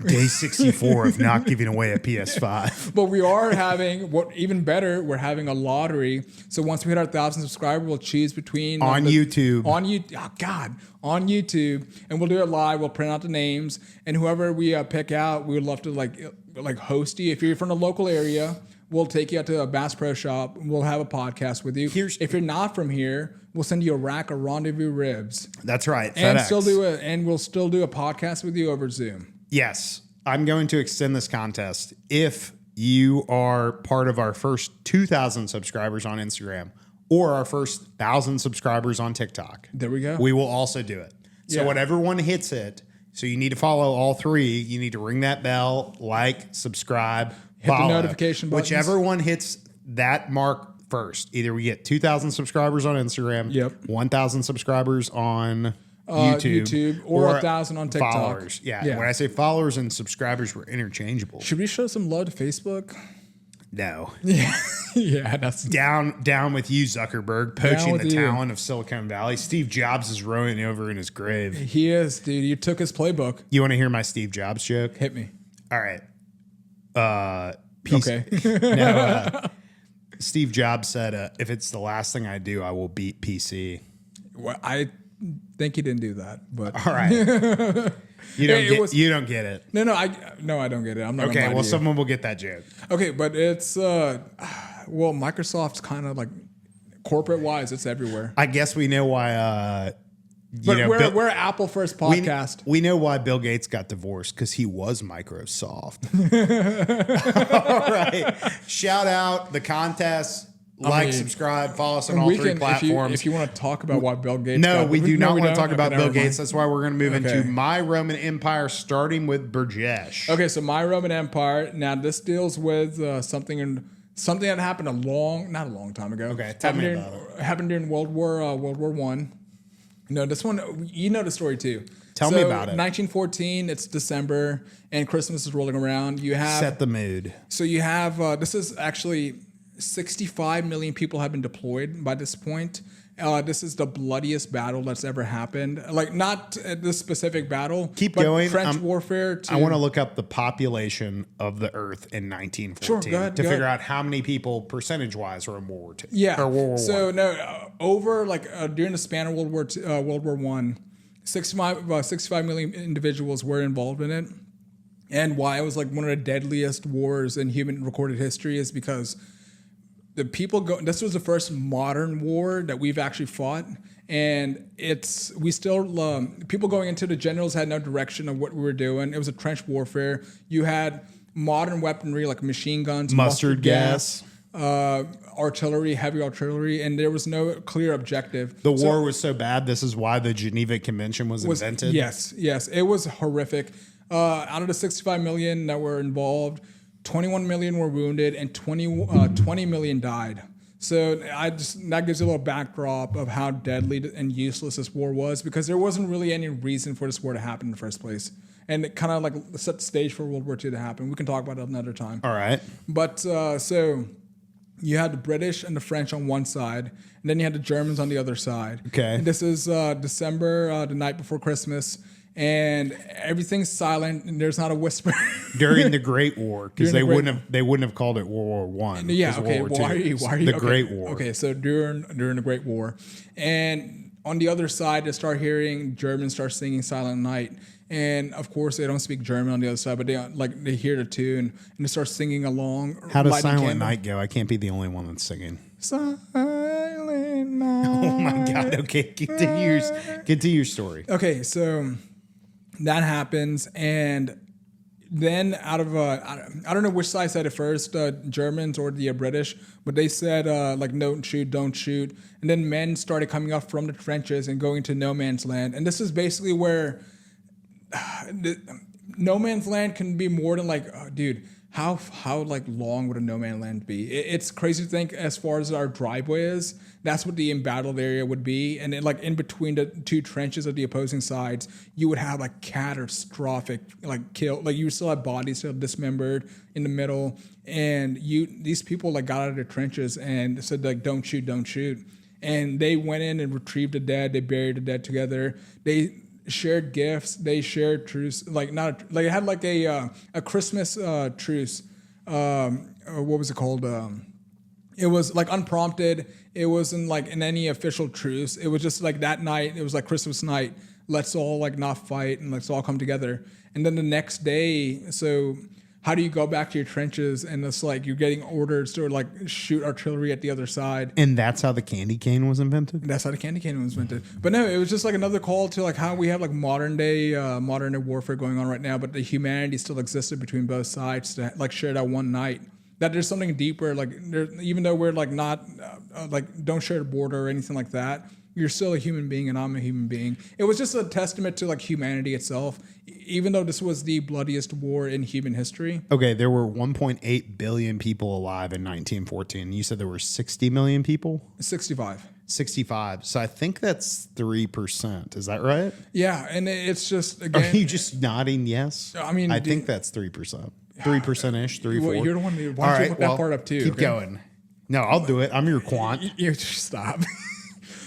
Day 64 of not giving away a PS5. But we are having even better. We're having a lottery. So once we hit our 1,000 subscribers, we'll choose between YouTube. On YouTube, and we'll do it live. We'll print out the names, and whoever we pick out, we would love to like host you. If you're from the local area, we'll take you out to a Bass Pro Shop. We'll have a podcast with you. If you're not from here, we'll send you a rack of rendezvous ribs. That's right. And FedEx. we'll still do a podcast with you over Zoom. Yes, I'm going to extend this contest. If you are part of our first 2,000 subscribers on Instagram, or our first 1,000 subscribers on TikTok. There we go. We will also do it. So whatever one hits it, so you need to follow all 3. You need to ring that bell, subscribe, follow. The notification buttons. Whichever one hits that mark first. Either we get 2,000 subscribers on Instagram, 1,000 subscribers on YouTube, or 1,000 on TikTok. Followers. Yeah. When I say followers and subscribers, we're interchangeable. Should we show some love to Facebook? No. Yeah, that's down with you, Zuckerberg, poaching the talent of Silicon Valley. Steve Jobs is rolling over in his grave. He is, dude. You took his playbook. You want to hear my Steve Jobs joke? Hit me. All right. Okay. No, Steve Jobs said, if it's the last thing I do, I will beat PC. Well, I think he didn't do that, but all right. You don't get it. No, I don't get it. I'm not okay. Well, someone will get that joke. Okay, but it's Microsoft's kind of like corporate wise, it's everywhere. I guess we know why. We're Apple First podcast. We know why Bill Gates got divorced, because he was Microsoft. All right. Shout out the contest. Subscribe, follow us on all 3 platforms. If you want to talk about why Bill Gates... No, we do not want to talk about Bill Gates. That's why we're going to move into My Roman Empire, starting with Brijesh. Okay, so My Roman Empire. Now, this deals with something that happened not a long time ago. Okay, tell me about it. Happened during World War I. No, this one, you know the story too. Tell me about it. 1914, it's December, and Christmas is rolling around. Set the mood. So you have, this is actually... 65 million people have been deployed by this point. This is the bloodiest battle that's ever happened. Not this specific battle. Keep going. Trench warfare. I want to look up the population of the Earth in 1914 sure, go ahead, figure out how many people percentage-wise are in World War II. Yeah. Or World War so I. During the span of World War I, 65 million individuals were involved in it. And why it was one of the deadliest wars in human recorded history is because this was the first modern war that we've actually fought, and people going into the generals had no direction of what we were doing. It was a trench warfare. You had modern weaponry like machine guns, mustard gas, artillery, heavy artillery, and there was no clear objective. The war was so bad. This is why the Geneva Convention was invented. Yes, it was horrific. Out of the 65 million that were involved, 21 million were wounded and 20 million died. So that gives you a little backdrop of how deadly and useless this war was, because there wasn't really any reason for this war to happen in the first place. And it kind of set the stage for World War II to happen. We can talk about it another time. All right. But so you had the British and the French on one side, and then you had the Germans on the other side. Okay. And this is December, the night before Christmas. And everything's silent, and there's not a whisper during the Great War, because they wouldn't have called it World War I. Yeah, okay. Why are you the Great War? Okay, so during the Great War, and on the other side, they start hearing Germans start singing Silent Night. And of course, they don't speak German on the other side, but they hear the tune and they start singing along. How does Silent Night go? I can't be the only one that's singing. Silent Night. Oh my God. Okay, continue your story. Okay, so that happens, and then out of I don't know which side said it first, Germans or the British, but they said like don't shoot, and then men started coming up from the trenches and going to no man's land, and this is basically where no man's land can be more than like, dude, how like long would a no man's land be? It's crazy to think as far as our driveway is. That's what the embattled area would be, and then like in between the two trenches of the opposing sides, you would have like catastrophic like kill. Like you still have bodies still dismembered in the middle, and these people like got out of their trenches and said like don't shoot, and they went in and retrieved the dead. They buried the dead together. They shared gifts. They shared truce. Like it had like a Christmas truce. What was it called? It was like unprompted. It wasn't like in any official truce. It was just like that night. It was like Christmas night. Let's all like not fight and let's all come together. And then the next day, so how do you go back to your trenches? And it's like you're getting orders to like shoot artillery at the other side. And that's how the candy cane was invented? That's how the candy cane was invented. But no, it was just like another call to like how we have like modern day warfare going on right now, but the humanity still existed between both sides to like share that one night. That there's something deeper, like even though we're like not like don't share a border or anything like that, you're still a human being and I'm a human being. It was just a testament to like humanity itself, even though this was the bloodiest war in human history. Okay, there were 1.8 billion people alive in 1914. You said there were 60 million people? 65. 65. So I think that's 3%. Is that right? Yeah, and it's just, again... Are you just nodding yes? I mean... I think that's 3%. 3%-ish, 3-4. Well, you're the one why don't you look that part up too? Keep going. No, I'll do it. I'm your quant. You just stop.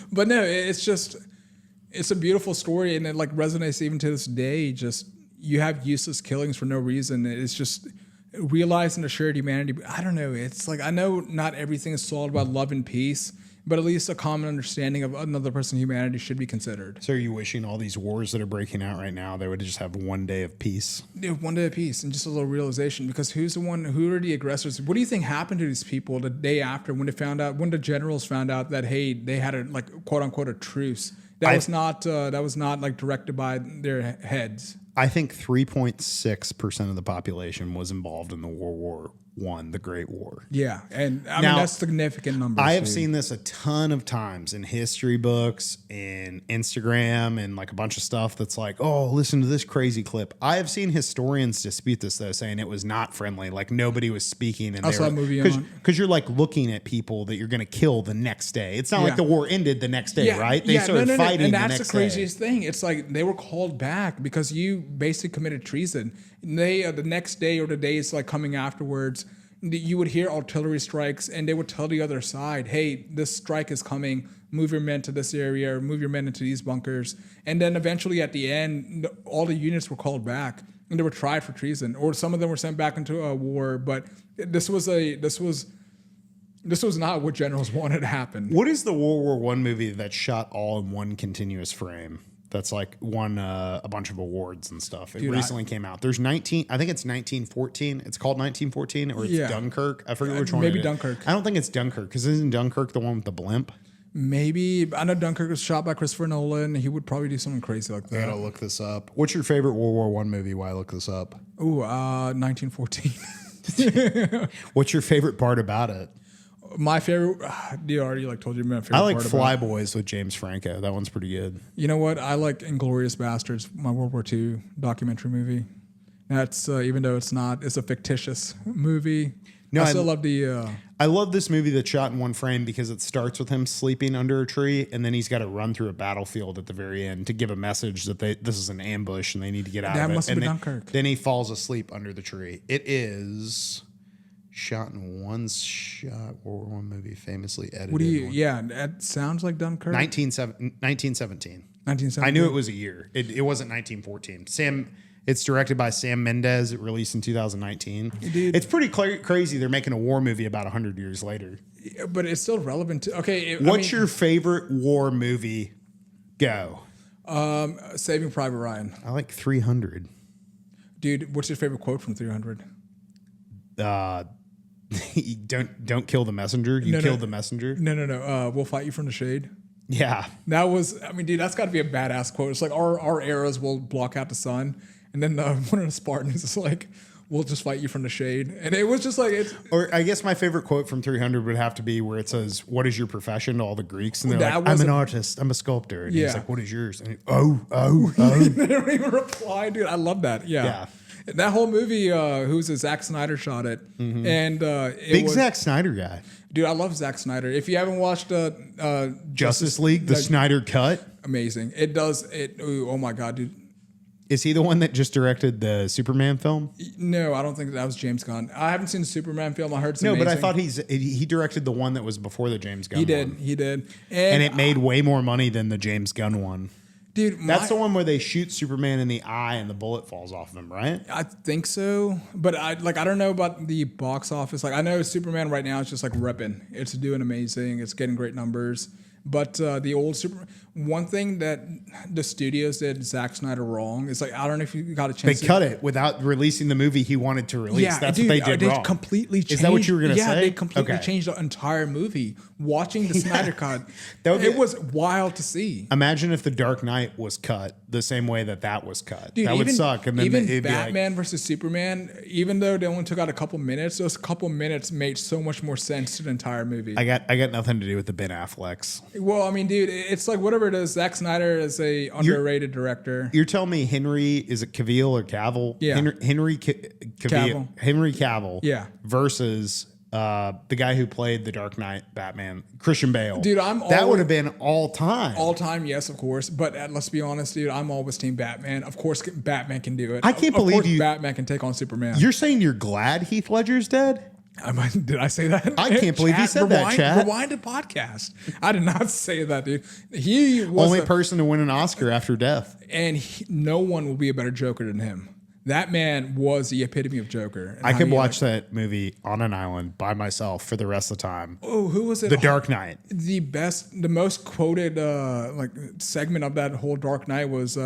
But no, it's a beautiful story, and it like resonates even to this day. Just you have useless killings for no reason. It's just realizing the shared humanity. I don't know. It's like I know not everything is solved by love and peace, but at least a common understanding of another person's humanity should be considered. So are you wishing all these wars that are breaking out right now, they would just have one day of peace? Yeah, one day of peace and just a little realization, because who are the aggressors? What do you think happened to these people the day after when the generals found out that, hey, they had a like quote unquote a truce? That was not like directed by their heads. I think 3.6% of the population was involved in the World War I, the Great War. Yeah, and I mean that's significant numbers. I have seen this a ton of times in history books, in Instagram, and like a bunch of stuff that's like, oh, listen to this crazy clip. I have seen historians dispute this though, saying it was not friendly, like nobody was speaking. And I saw that movie because you're like looking at people that you're going to kill the next day. It's not like the war ended the next day, right? They started fighting, and that's the craziest thing. It's like they were called back because you basically committed treason. And they the next day or the days like coming afterwards, you would hear artillery strikes, and they would tell the other side, hey, this strike is coming, move your men to this area, or move your men into these bunkers. And then eventually at the end, all the units were called back, and they were tried for treason, or some of them were sent back into a war. But this was not what generals wanted to happen. What is the World War I movie that's shot all in one continuous frame? That's like won a bunch of awards and stuff. It recently came out. There's I think it's 1914. It's called 1914, or it's Dunkirk. I forget which one. Maybe Dunkirk. I don't think it's Dunkirk, because isn't Dunkirk the one with the blimp? Maybe. I know Dunkirk was shot by Christopher Nolan. He would probably do something crazy like that. I gotta look this up. What's your favorite World War I movie? Why I look this up? 1914. What's your favorite part about it? My favorite, you already like told you my favorite. I like part Fly Boys with James Franco. That one's pretty good. You know what? I like Inglourious Bastards, my World War II documentary movie. That's even though it's a fictitious movie. No, I still love the. I love this movie that's shot in one frame because it starts with him sleeping under a tree, and then he's got to run through a battlefield at the very end to give a message that this is an ambush and they need to get out of it. That must have been Dunkirk. Then he falls asleep under the tree. It is. Shot in one shot, World War I movie, famously edited. What do you? Yeah, that sounds like Dunkirk. 1917. I knew it was a year. It wasn't 1914. It's directed by Sam Mendes. It released in 2019. Dude, it's pretty crazy. They're making a war movie about 100 years later. But it's still relevant to. Okay, what's your favorite war movie Go. Saving Private Ryan. I like 300. Dude, what's your favorite quote from 300? Don't kill the messenger. You killed the messenger. No. We'll fight you from the shade. Yeah. That was, I mean, dude, that's got to be a badass quote. It's like our arrows will block out the sun. And then one of the Spartans is like, we'll just fight you from the shade. And it was just like, or I guess my favorite quote from 300 would have to be where it says, what is your profession to all the Greeks? And they're like, I'm an artist. I'm a sculptor. And he's like, what is yours? And they don't even reply, dude. I love that. Yeah. That whole movie, who's it? Zack Snyder shot it. Mm-hmm. And Big Zack Snyder guy. Dude, I love Zack Snyder. If you haven't watched Justice League, the Snyder Cut. Amazing. It does it. Oh my God, dude. Is he the one that just directed the Superman film? No, I don't think that was James Gunn. I haven't seen the Superman film. I heard it's amazing. But I thought he directed the one that was before the James Gunn one. He did. And it made way more money than the James Gunn one. Dude, that's the one where they shoot Superman in the eye and the bullet falls off of him, right? I think so, but I don't know about the box office. Like I know Superman right now is just like ripping. It's doing amazing. It's getting great numbers. But the old Superman, one thing that the studios did Zack Snyder wrong is like, I don't know if you got a chance. They cut it without releasing the movie he wanted to release. Yeah, that's dude, what they did wrong. Completely changed. Is that what you were going to say? Yeah, they completely changed the entire movie. Watching the Snyder cut, it was wild to see. Imagine if The Dark Knight was cut the same way that was cut. Dude, that would suck. And then even Batman versus Superman, even though they only took out a couple minutes, those couple minutes made so much more sense to the entire movie. I got nothing to do with the Ben Afflecks. Well, I mean, dude, it's like whatever it is. Zack Snyder is a underrated director. You're telling me is it Cavill or Cavill? Yeah, Henry Cavill. Henry Cavill. Yeah, versus the guy who played the Dark Knight Batman, Christian Bale. Dude, that would have been all time. All time, yes, of course. But let's be honest, dude. I'm always team Batman. Of course, Batman can do it. I can't believe Batman can take on Superman. You're saying you're glad Heath Ledger's dead? Did I say that? I can't believe you said that, Chad. Rewind the podcast. I did not say that, dude. He was only person to win an Oscar after death. And no one will be a better Joker than him. That man was the epitome of Joker. I could watch that movie on an island by myself for the rest of the time. Oh, who was it? The Dark Knight. The most quoted segment of that whole Dark Knight was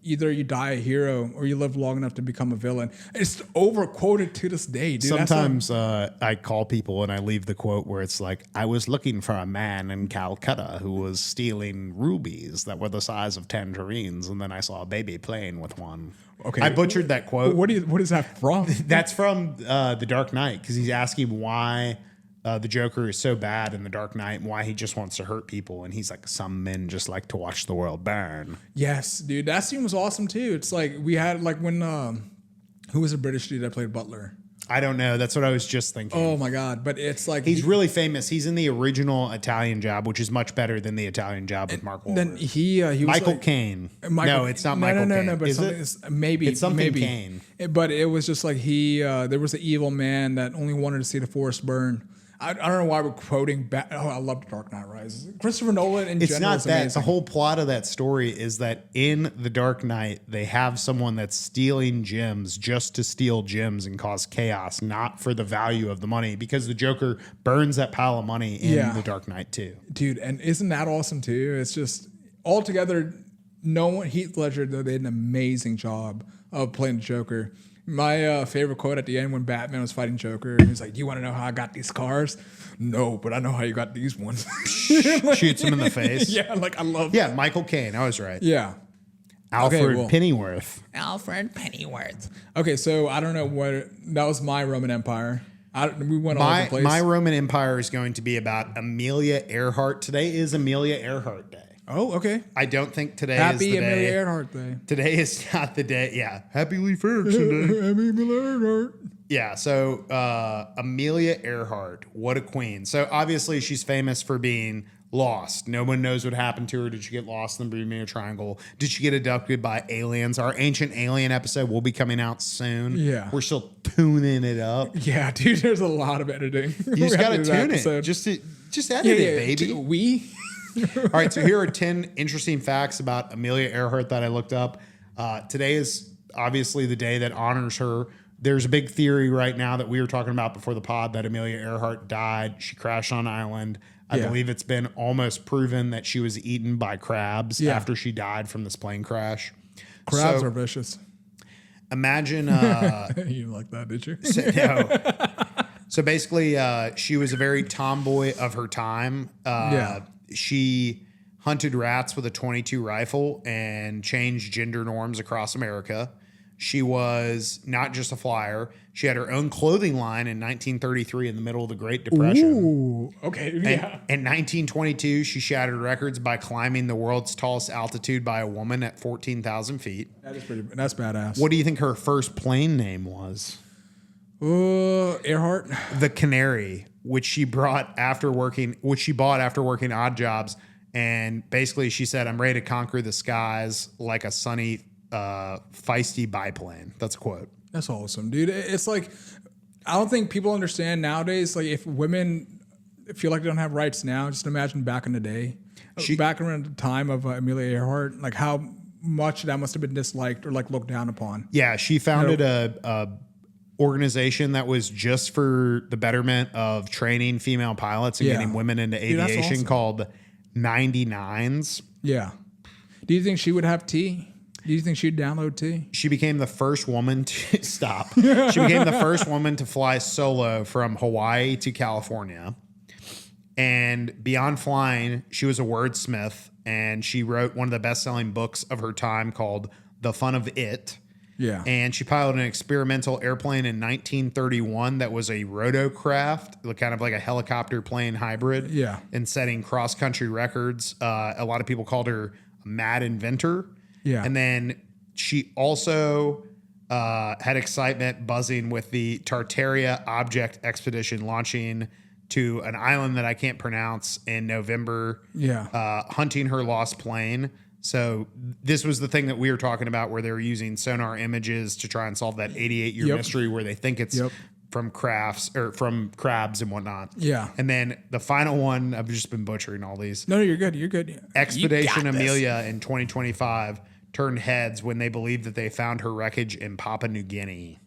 either you die a hero or you live long enough to become a villain. It's over quoted to this day, dude. Sometimes I call people and I leave the quote where it's like, I was looking for a man in Calcutta who was stealing rubies that were the size of tangerines, and then I saw a baby playing with one. Okay, I butchered that quote. What is that from? That's from The Dark Knight, because he's asking why the Joker is so bad in The Dark Knight and why he just wants to hurt people. And he's like, some men just like to watch the world burn. Yes, dude. That scene was awesome, too. It's like we had like when who was the British dude that played Butler? I don't know. That's what I was just thinking. Oh my God. But it's like he's really famous. He's in the original Italian Job, which is much better than the Italian Job with Mark Wahlberg. Then he was Michael Caine. No, it's not Michael Caine. No, but maybe it's something Caine. But it was just like there was an evil man that only wanted to see the forest burn. I don't know why we're quoting. I love The Dark Knight Rises. Christopher Nolan in general. It's not that. Amazing. The whole plot of that story is that in The Dark Knight, they have someone that's stealing gems just to steal gems and cause chaos, not for the value of the money, because the Joker burns that pile of money in The Dark Knight too. Dude, and isn't that awesome too? It's just altogether, Heath Ledger, though, they did an amazing job of playing the Joker. My favorite quote at the end when Batman was fighting Joker, he's like, "Do you want to know how I got these scars? No, but I know how you got these ones." Shoots him in the face. Yeah, like I love. Yeah, Michael Caine. I was right. Yeah. Alfred Pennyworth. Alfred Pennyworth. Okay, so I don't know what that was. My Roman Empire. We went all over the place. My Roman Empire is going to be about Amelia Earhart. Today is Amelia Earhart Day. Oh, okay. I don't think today is the day. Happy Amelia Earhart Day. Today is not the day. Yeah. Happy Lee Ferguson Day. Happy Amelia Earhart. Yeah. So Amelia Earhart, what a queen. So obviously she's famous for being lost. No one knows what happened to her. Did she get lost in the Bermuda Triangle? Did she get abducted by aliens? Our Ancient Alien episode will be coming out soon. Yeah. We're still tuning it up. Yeah, dude, there's a lot of editing. You just got to tune it. Just edit it, baby. All right, so here are 10 interesting facts about Amelia Earhart that I looked up. Today is obviously the day that honors her. There's a big theory right now that we were talking about before the pod that Amelia Earhart died. She crashed on an island. I believe it's been almost proven that she was eaten by crabs after she died from this plane crash. Crabs are vicious. Imagine. You like that, did you? So basically, she was a very tomboy of her time. She hunted rats with a .22 rifle and changed gender norms across America. She was not just a flyer. She had her own clothing line in 1933 in the middle of the Great Depression. Ooh, okay. Yeah. In 1922, she shattered records by climbing the world's tallest altitude by a woman at 14,000 feet. That's badass. What do you think her first plane name was? Earhart. The Canary, which she bought after working odd jobs. And basically she said, I'm ready to conquer the skies like a sunny, feisty biplane. That's a quote. That's awesome, dude. It's like, I don't think people understand nowadays, like if women feel like they don't have rights now, just imagine back in the day, back around the time of Amelia Earhart, like how much that must have been disliked or like looked down upon. Yeah. She founded a organization that was just for the betterment of training female pilots and getting women into aviation called 99s. Yeah. Do you think she would have tea? Do you think she'd download tea? She became the first woman to stop. She became the first woman to fly solo from Hawaii to California. And beyond flying, she was a wordsmith, and she wrote one of the best-selling books of her time called The Fun of It. Yeah. And she piloted an experimental airplane in 1931 that was a rotocraft, kind of like a helicopter plane hybrid. Yeah. And setting cross-country records. A lot of people called her a mad inventor. Yeah. And then she also had excitement buzzing with the Tartaria Object Expedition launching to an island that I can't pronounce in November. Yeah. Hunting her lost plane. So this was the thing that we were talking about where they were using sonar images to try and solve that 88-year mystery where they think it's from crafts or from crabs and whatnot. Yeah. And then the final one, I've just been butchering all these. No, you're good. You're good. Expedition Amelia in 2025 turned heads when they believed that they found her wreckage in Papua New Guinea.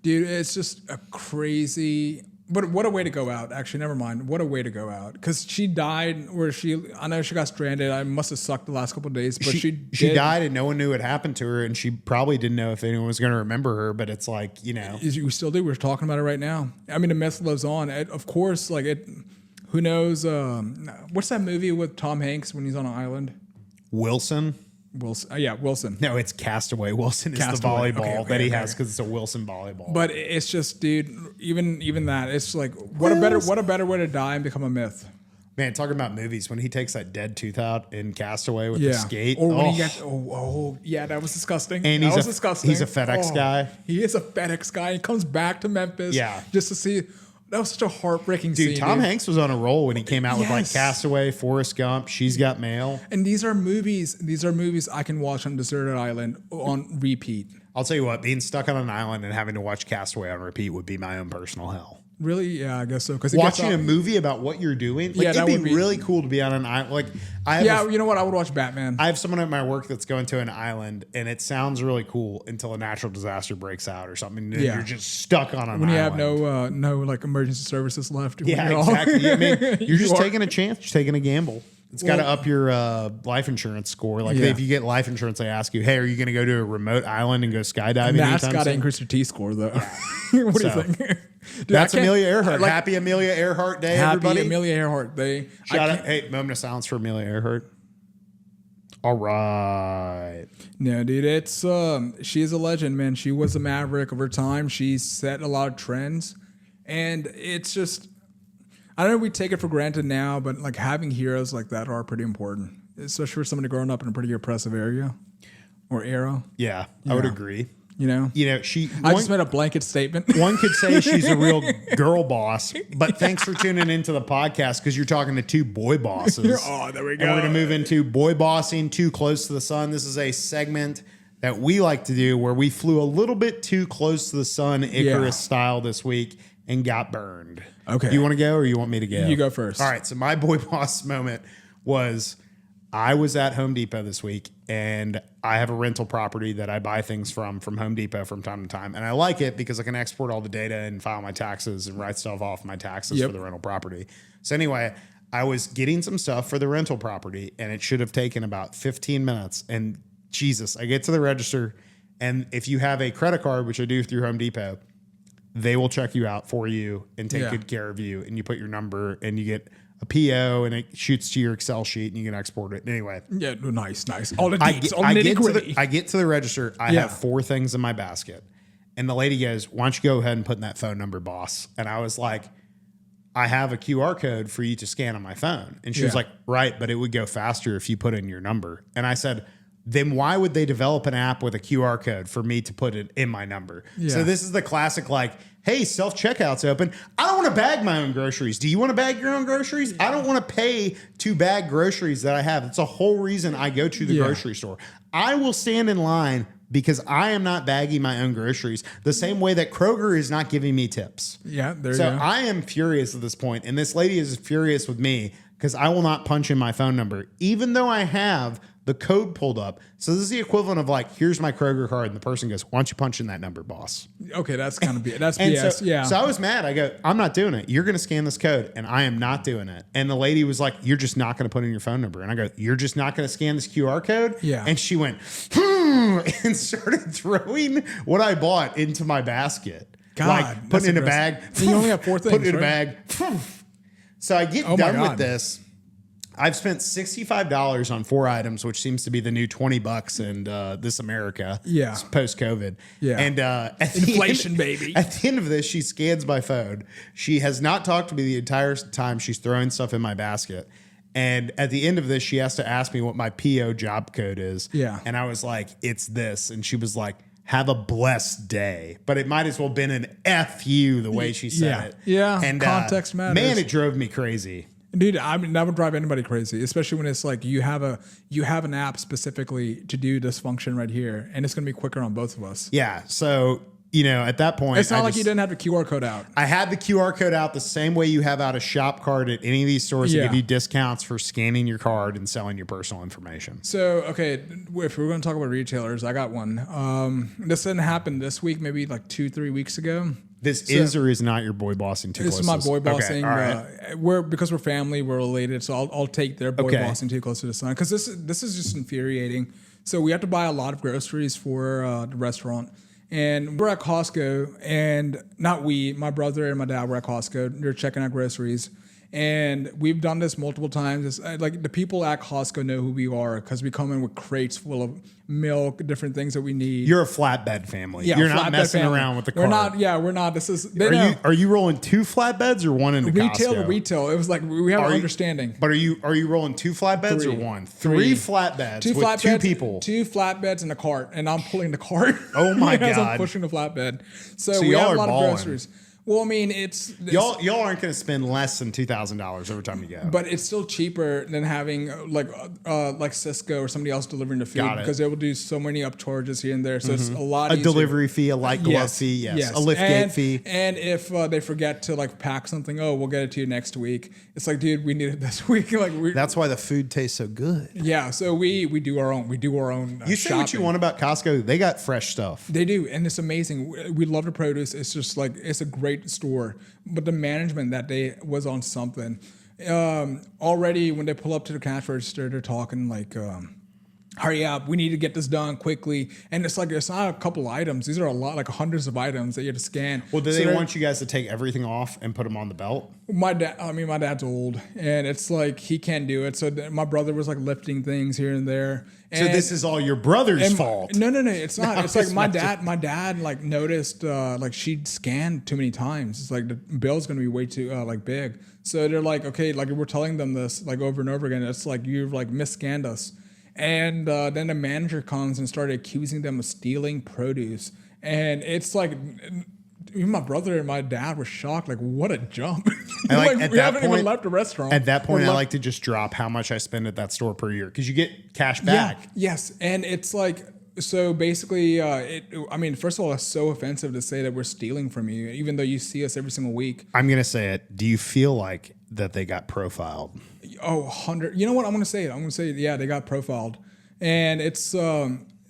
Dude, it's just a crazy... But what a way to go out. Actually, never mind. What a way to go out. Because she died I know she got stranded. I must have sucked the last couple of days, but she died and no one knew what happened to her. And she probably didn't know if anyone was going to remember her, but it's like, We still do. We're talking about it right now. I mean, the myth lives on. Of course, who knows? What's that movie with Tom Hanks when he's on an island? Wilson. Wilson. No, it's Castaway. Wilson is the volleyball that he has because it's a Wilson volleyball. But it's just, dude, even that, it's like what a better way to die and become a myth. Man, talking about movies, when he takes that dead tooth out in Castaway with the skate. Or when he gets, that was disgusting. And he's a FedEx guy. He is a FedEx guy. He comes back to Memphis just to see. That was such a heartbreaking scene. Tom Hanks was on a roll when he came out with Castaway, Forrest Gump, She's Got Mail. And these are movies I can watch on a deserted island on repeat. I'll tell you what, being stuck on an island and having to watch Castaway on repeat would be my own personal hell. Really? Yeah, I guess so. Because watching a movie about what you're doing, it'd be really cool to be on an island. You know what? I would watch Batman. I have someone at my work that's going to an island, and it sounds really cool until a natural disaster breaks out or something. And you're just stuck on an island. When you have no emergency services left. Yeah, exactly. I mean, you're just taking a chance. You're taking a gamble. It's got to up your life insurance score. If you get life insurance, they ask you, hey, are you going to go to a remote island and go skydiving? That's got to increase your T-score, though. What do you think? Dude, that's Amelia Earhart. Happy Amelia Earhart Day, everybody. Happy Amelia Earhart Day. Shout out. Hey, moment of silence for Amelia Earhart. All right. No, dude, it's she is a legend, man. She was a maverick of her time. She set a lot of trends. And it's just, I don't know if we take it for granted now, but having heroes like that are pretty important, especially for somebody growing up in a pretty oppressive area or era. Yeah, I would agree. I just made a blanket statement. One could say she's a real girl boss, but thanks for tuning into the podcast because you're talking to two boy bosses. Oh, there we go. And we're going to move into boy bossing too close to the sun. This is a segment that we like to do where we flew a little bit too close to the sun, Icarus style this week, and got burned. Okay. Do you want to go or you want me to go? You go first. All right. So my boy boss moment was I was at Home Depot this week, and I have a rental property that I buy things from Home Depot from time to time. And I like it because I can export all the data and file my taxes and write stuff off my taxes for the rental property. So anyway, I was getting some stuff for the rental property, and it should have taken about 15 minutes. And Jesus, I get to the register, and if you have a credit card, which I do through Home Depot, they will check you out for you and take good care of you. And you put your number, and you get a PO, and it shoots to your Excel sheet, and you can export it. Anyway. Yeah, nice. All the deets, all the nitty-gritty. I get to the register. I have 4 things in my basket. And the lady goes, why don't you go ahead and put in that phone number, boss? And I was like, I have a QR code for you to scan on my phone. And she was like, right, but it would go faster if you put in your number. And I said, then why would they develop an app with a QR code for me to put it in my number? Yeah. So this is the classic, like, hey, self-checkout's open. I don't want to bag my own groceries. Do you want to bag your own groceries? I don't want to pay to bag groceries that I have. It's a whole reason I go to the grocery store. I will stand in line because I am not bagging my own groceries the same way that Kroger is not giving me tips. Yeah, there so you go. I am furious at this point, and this lady is furious with me because I will not punch in my phone number, even though I have the code pulled up. So this is the equivalent of like, here's my Kroger card, and the person goes, why don't you punch in that number, boss? Okay, that's kind of that's BS. So I was mad. I go, I'm not doing it. You're going to scan this code, and I am not doing it. And the lady was like, you're just not going to put in your phone number. And I go, you're just not going to scan this QR code? Yeah. And she went, and started throwing what I bought into my basket. God, like putting it in a bag. And you only have 4 things, Put it in a bag. So I get done with this. I've spent $65 on 4 items, which seems to be the new $20 in this America. Yeah. Post-COVID. Yeah. And inflation, baby. At the end of this, she scans my phone. She has not talked to me the entire time she's throwing stuff in my basket. And at the end of this, she has to ask me what my PO job code is. Yeah. And I was like, it's this. And she was like, have a blessed day. But it might as well have been an F you the way she said it. Yeah. And context matters. Man, it drove me crazy. Dude, I mean, that would drive anybody crazy, especially when it's like you have an app specifically to do this function right here, and it's going to be quicker on both of us. Yeah. So, you know, at that point, it's not like you didn't have the QR code out. I had the QR code out the same way you have out a shop card at any of these stores that give you discounts for scanning your card and selling your personal information. So, okay, if we're going to talk about retailers, I got one. This didn't happen this week, maybe like 2-3 weeks ago. This is or is not your boy bossing too close? This is my boy bossing. Okay, all right. Because we're family, we're related, so I'll take their boy bossing too close to the sun because this is just infuriating. So we have to buy a lot of groceries for the restaurant, and we're at Costco, and my brother and my dad were at Costco. They're checking out groceries. And we've done this multiple times. It's like the people at Costco know who we are because we come in with crates full of milk, different things that we need. You're a flatbed family. Yeah, You're not messing around with the cart. We're not. This is. Are you rolling 2 flatbeds or one in the Costco? Retail. It was like we have an understanding. But are you rolling 2 flatbeds or one? 3 flatbeds. 2 with flatbeds. 2 people. 2 flatbeds in a cart, and I'm pulling the cart. Oh my God! I'm pushing the flatbed. So we y'all have are a lot balling. of groceries. Well, I mean, y'all aren't going to spend less than $2,000 every time you go. But it's still cheaper than having like Cisco or somebody else delivering the food because they will do so many upcharges here and there. So it's a lot easier. A delivery fee, a light glove fee, yes. A lift gate fee. And if they forget to like pack something, we'll get it to you next week. It's like, dude, we need it this week. That's why the food tastes so good. Yeah, so we do our own. We do our own. You say shopping. what you want about Costco. They got fresh stuff. They do, and it's amazing. We love the produce. It's just like it's a great store, but the management that day was on something. Already when they pull up to the cash register, they're talking like, hurry up, we need to get this done quickly. And it's like, it's not a couple items. These are a lot, like hundreds of items that you have to scan. Well, do they want you guys to take everything off and put them on the belt? My dad's old, and it's like he can't do it. So my brother was like lifting things here and there. So this is all your brother's fault. No, it's not. No, it's like my dad like noticed like she'd scanned too many times. It's like the bill's gonna be way too like big. So they're like, okay, like we're telling them this like over and over again. It's like you've like mis-scanned us. And then the manager comes and started accusing them of stealing produce. And it's like, even my brother and my dad were shocked. Like, what a jump. We haven't even left the restaurant. At that point, I like to just drop how much I spend at that store per year because you get cash back. Yeah, yes. And it's like, so basically, first of all, it's so offensive to say that we're stealing from you, even though you see us every single week. I'm going to say it. Do you feel like that they got profiled? Oh, 100. You know what? I'm going to say it. I'm going to say, yeah, they got profiled. And it's,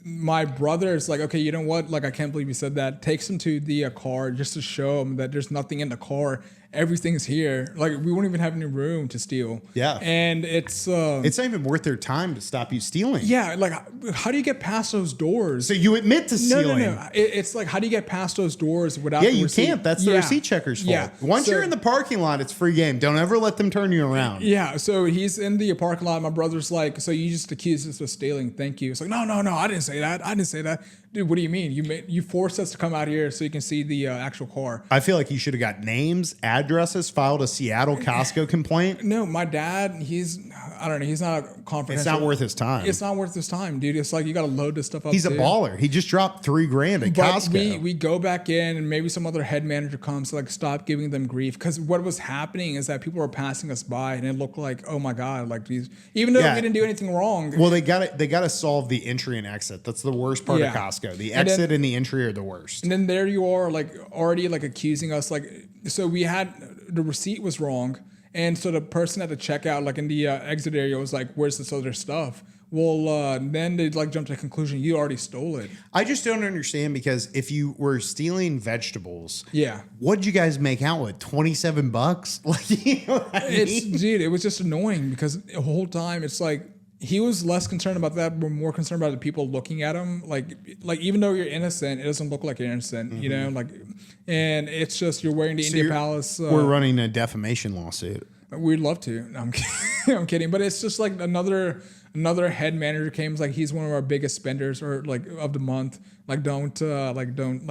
my brother is like, okay, you know what? Like, I can't believe you said that. Takes him to the car just to show him that there's nothing in the car. everything's here. Like we won't even have any room to steal. Yeah. And it's not even worth their time to stop you stealing. Yeah. Like how do you get past those doors? So you admit to stealing. No. It's like, how do you get past those doors without? Yeah, you can't. That's the receipt checker's fault. Yeah. Once you're in the parking lot, it's free game. Don't ever let them turn you around. Yeah. So he's in the parking lot. My brother's like, so you just accused us of stealing. Thank you. It's like, no. I didn't say that. Dude, what do you mean? You forced us to come out here so you can see the actual car. I feel like you should have got names, addresses, filed a Seattle Costco complaint. No, my dad, he's not a comprehensive. It's not worth his time. It's not worth his time, dude. It's like you got to load this stuff up. He's a baller. He just dropped $3,000 at Costco. We go back in and maybe some other head manager comes to like stop giving them grief, because what was happening is that people were passing us by and it looked like, oh my God, like these, even though we didn't do anything wrong. Well, they got to solve the entry and exit. That's the worst part of Costco. The exit and the entry are the worst. And then there you are, like already like accusing us, like, so we had, the receipt was wrong. And so the person at the checkout, like in the exit area, was like, where's this other stuff? Well, then they like jumped to the conclusion, you already stole it. I just don't understand, because if you were stealing vegetables, what'd you guys make out with? $27? Like, you know what I mean? Dude, it was just annoying because the whole time it's like, he was less concerned about that, but more concerned about the people looking at him. Like even though you're innocent, it doesn't look like you're innocent, you know? Like, and it's just, you're wearing the India Palace. We're running a defamation lawsuit. We'd love to. No, I'm kidding. I'm kidding. But it's just like another head manager came, like, he's one of our biggest spenders, or like of the month. Like don't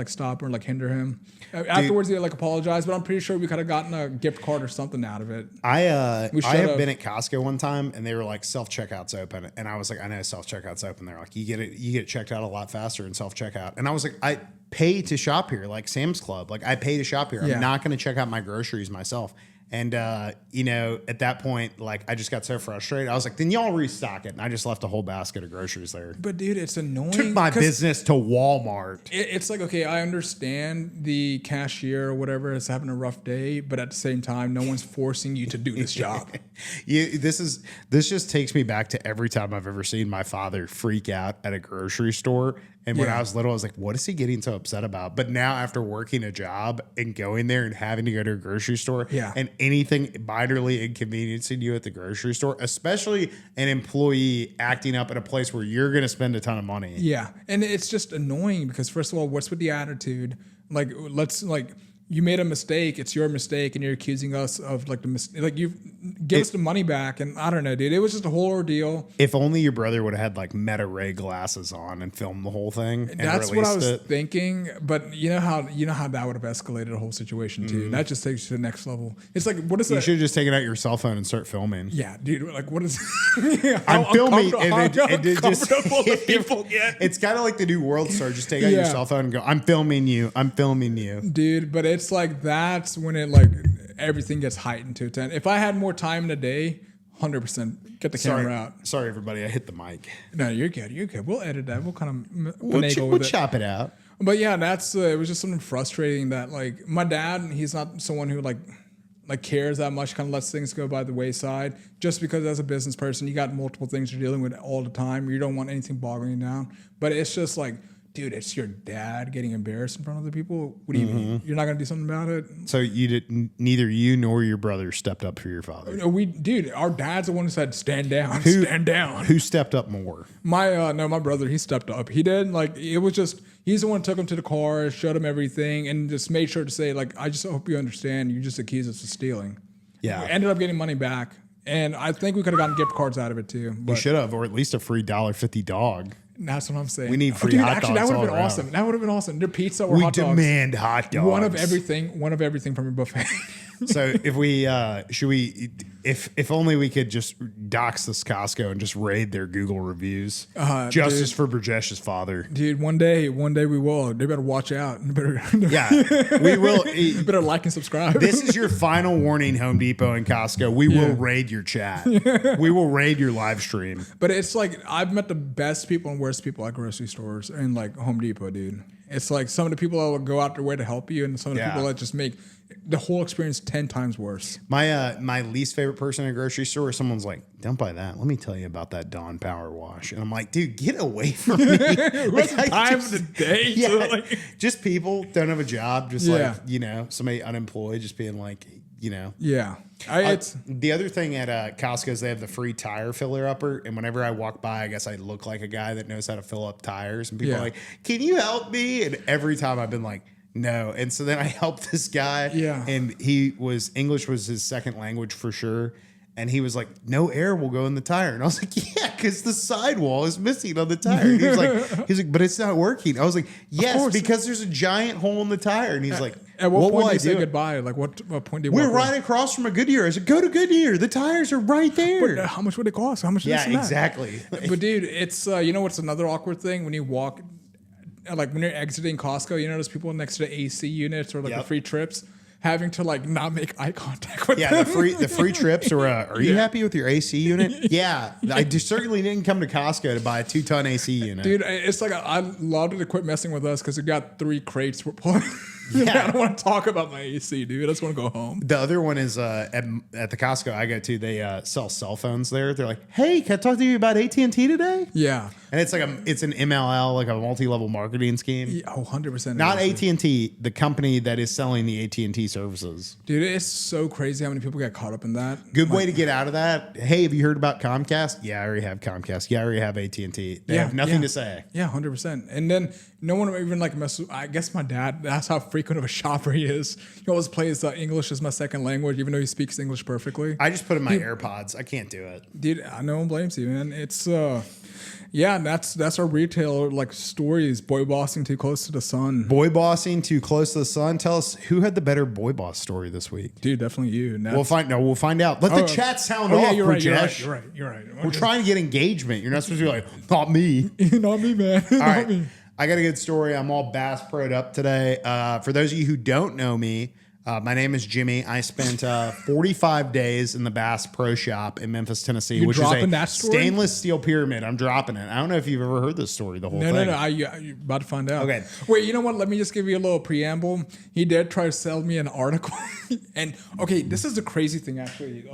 stop or like hinder him. Afterwards, he like apologized, but I'm pretty sure we could have gotten a gift card or something out of it. I have been at Costco one time and they were like, self checkout's open, and I was like, I know self checkout's open. They're like, you get it checked out a lot faster in self checkout, and I was like, I pay to shop here, like Sam's Club, like I pay to shop here. I'm not going to check out my groceries myself. And, at that point, like, I just got so frustrated. I was like, then y'all restock it. And I just left a whole basket of groceries there. But, dude, it's annoying. Took my business to Walmart. It's like, okay, I understand the cashier or whatever is having a rough day, but at the same time, no one's forcing you to do this job. This just takes me back to every time I've ever seen my father freak out at a grocery store. And when I was little, I was like, what is he getting so upset about? But now, after working a job and going there and having to go to a grocery store and anything minorly inconveniencing you at the grocery store, especially an employee acting up at a place where you're going to spend a ton of money. Yeah. And it's just annoying because, first of all, what's with the attitude? Like, you made a mistake. It's your mistake, and you're accusing us of like the mistake. Like, you give us the money back, and I don't know, dude. It was just a whole ordeal. If only your brother would have had like Meta Ray glasses on and filmed the whole thing. And that's what I was thinking. But you know how that would have escalated the whole situation too. That just takes you to the next level. It's like, what is that? You should have just taken out your cell phone and start filming. Yeah, dude. Like, what is? I'm filming, and people get. It's kind of like the new World Star. Just take out your cell phone and go, I'm filming you. I'm filming you, dude. But it's like, that's when it like everything gets heightened to 10. If I had more time in a day, 100% get the camera out. Sorry, everybody, I hit the mic. No, you're good. You're good. We'll edit that. We'll kind of we'll chop it out. But yeah, that's it was just something frustrating that like my dad, he's not someone who like cares that much, kind of lets things go by the wayside, just because as a business person, you got multiple things you're dealing with all the time. You don't want anything boggling you down. But it's just like, dude, it's your dad getting embarrassed in front of other people. What do you mean? You're not going to do something about it? So neither you nor your brother stepped up for your father. No, our dad's the one who said, stand down, stand down. Who stepped up more? My brother, he stepped up. He did. Like, it was just, he's the one who took him to the car, showed him everything, and just made sure to say, like, I just hope you understand, you just accused us of stealing. Yeah. We ended up getting money back. And I think we could have gotten gift cards out of it too. We should have, or at least a free $1.50 dog. That's what I'm saying. We need free hot dogs. That would have been awesome. That would have been awesome. Their pizza or hot dogs. We demand hot dogs. One of everything from your buffet. So if we if only we could just dox this Costco and just raid their Google reviews. Justice for Brijesh's father. Dude, one day we will. They better watch out. We will. Better like and subscribe. This is your final warning, Home Depot and Costco. We will raid your chat. We will raid your live stream. But it's like, I've met the best people and worst people at grocery stores and like Home Depot, dude. It's like some of the people that will go out their way to help you, and some of the people that just make the whole experience 10 times worse. My least favorite person in a grocery store, someone's like, don't buy that. Let me tell you about that Dawn Power Wash. And I'm like, dude, get away from me. What's the time of the day? Yeah, just people don't have a job. Just like, somebody unemployed just being like, Yeah. The other thing at Costco is they have the free tire filler upper. And whenever I walk by, I guess I look like a guy that knows how to fill up tires. And people are like, can you help me? And every time I've been like, no. And so then I helped this guy. Yeah. And English was his second language for sure. And he was like, no air will go in the tire. And I was like, yeah, because the sidewall is missing on the tire. And he was like, but it's not working. I was like, yes, because there's a giant hole in the tire. And he's like, at what point do you say goodbye? Like, what point do you We're right across from a Goodyear. I said, go to Goodyear. The tires are right there. But how much would it cost? How much is that? Exactly. But dude, it's, what's another awkward thing? When you walk, like when you're exiting Costco, you notice people next to the AC units or like the free trips having to like not make eye contact with them. the free trips are you happy with your AC unit? Yeah. I certainly didn't come to Costco to buy a 2-ton AC unit. Dude, it's like I allowed it to quit messing with us because it got 3 crates we're pulling. I don't want to talk about my AC, dude. I just want to go home. The other one is at the Costco I go to, they sell cell phones there. They're like, hey, can I talk to you about AT&T today? Yeah. And it's like it's an MLL, like a multi-level marketing scheme. Yeah, 100%. Not AT&T, the company that is selling the AT&T services. Dude, it's so crazy how many people get caught up in that. Good way to get out of that. Hey, have you heard about Comcast? Yeah, I already have Comcast. Yeah, I already have AT&T. They have nothing to say. Yeah, 100%. And then no one even like mess with, I guess my dad, that's how frequent of a shopper he is. He always plays English as my second language, even though he speaks English perfectly. I just put in my AirPods. I can't do it. Dude, no one blames you, man. It's, that's our retailer like stories. Boy bossing too close to the sun. Boy bossing too close to the sun. Tell us who had the better boy boss story this week. Dude, definitely you. We'll find out. Let the chat sound off. Yeah, you're right. Brijesh. You're right. We're trying to get engagement. You're not supposed to be like, not me. Not me, man. All right. Me. I got a good story. I'm all Bass Pro'd up today. For those of you who don't know me, my name is Jimmy. I spent 45 days in the Bass Pro Shop in Memphis, Tennessee, which is a stainless steel pyramid. I'm dropping it. I don't know if you've ever heard this story, the whole thing. No. You're about to find out. Okay. Wait, you know what? Let me just give you a little preamble. He did try to sell me an article. And, okay, this is the crazy thing, actually.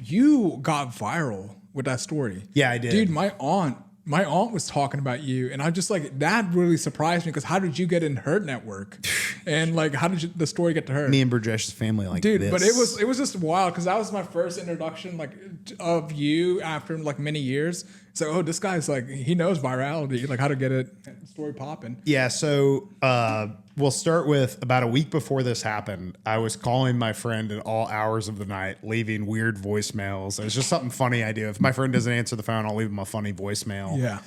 You got viral with that story. Yeah, I did. Dude, my aunt was talking about you, and I'm just like, that really surprised me because how did you get in her network? And like, how did the story get to her? Me and Brijesh's family, like, dude, this. But it was just wild because that was my first introduction like of you after like many years. So, this guy's like, he knows virality, like how to get it story popping. Yeah. So we'll start with about a week before this happened. I was calling my friend at all hours of the night, leaving weird voicemails. It's just something funny I do. If my friend doesn't answer the phone, I'll leave him a funny voicemail. Yeah.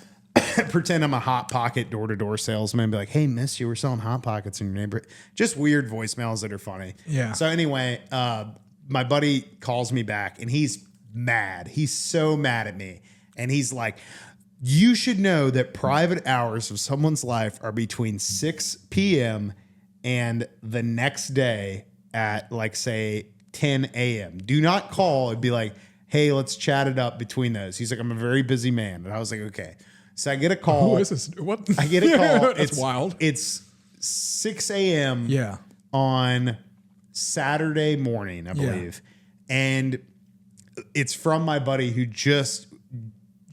Pretend I'm a Hot Pocket door-to-door salesman and be like, hey, miss, you were selling Hot Pockets in your neighborhood. Just weird voicemails that are funny. Yeah. So anyway, my buddy calls me back and he's mad. He's so mad at me. And he's like, you should know that private hours of someone's life are between 6 p.m. and the next day at like, say, 10 a.m. Do not call and be like, hey, let's chat it up between those. He's like, I'm a very busy man. And I was like, okay. So I get a call. Who is this? What? I get a call. It's wild. It's 6 a.m. Yeah. on Saturday morning, I believe. Yeah. And it's from my buddy who just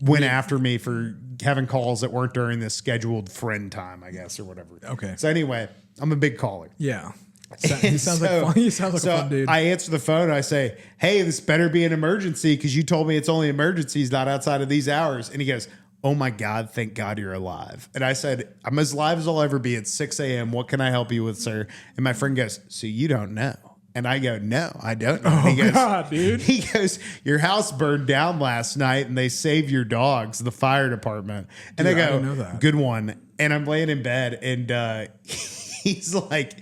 went after me for having calls that weren't during the scheduled friend time, I guess, or whatever. Okay. So anyway, I'm a big caller. Yeah. He sounds like fun. He sounds like a fun dude. I answer the phone and I say, hey, this better be an emergency because you told me it's only emergencies, not outside of these hours. And he goes, oh my God, thank God you're alive. And I said, I'm as live as I'll ever be at 6 a.m. What can I help you with, sir? And my friend goes, so you don't know. And I go, no, I don't know. Oh, he goes, God, dude. He goes, your house burned down last night and they saved your dogs, the fire department. And dude, I go, know that. Good one. And I'm laying in bed and he's like,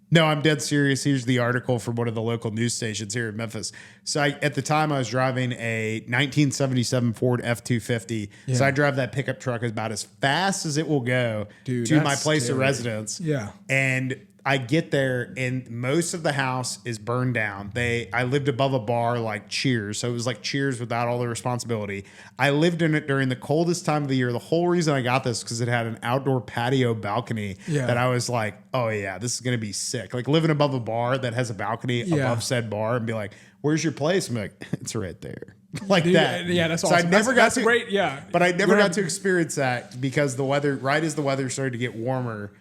no, I'm dead serious. Here's the article from one of the local news stations here in Memphis. So at the time I was driving a 1977 Ford F-250. Yeah. So I drive that pickup truck about as fast as it will go to my place of residence. Yeah. And I get there and most of the house is burned down. I lived above a bar like Cheers. So it was like Cheers without all the responsibility. I lived in it during the coldest time of the year. The whole reason I got this because it had an outdoor patio balcony that I was like, oh yeah, this is going to be sick. Like living above a bar that has a balcony above said bar and be like, where's your place? I'm like, it's right there. Like dude, that. Yeah, that's awesome. So I never got to, great, yeah. But I never got to experience that because the weather, right as the weather started to get warmer,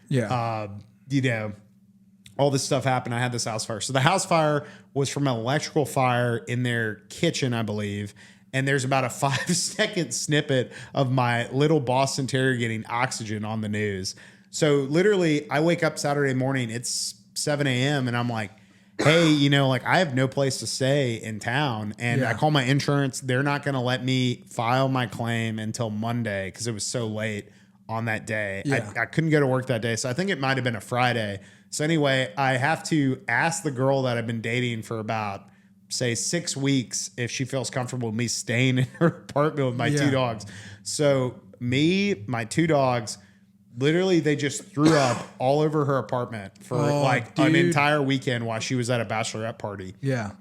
all this stuff happened. I had this house fire. So the house fire was from an electrical fire in their kitchen, I believe. And there's about a 5-second snippet of my little Boston Terrier getting oxygen on the news. So literally, I wake up Saturday morning, it's 7 a.m. and I'm like, hey, you know, like I have no place to stay in town. And I call my insurance. They're not going to let me file my claim until Monday because it was so late on that day. Yeah. I couldn't go to work that day. So I think it might have been a Friday. So anyway, I have to ask the girl that I've been dating for about, say, 6 weeks if she feels comfortable with me staying in her apartment with my 2 dogs. So me, my 2 dogs, literally they just threw up all over her apartment for an entire weekend while she was at a bachelorette party. Yeah.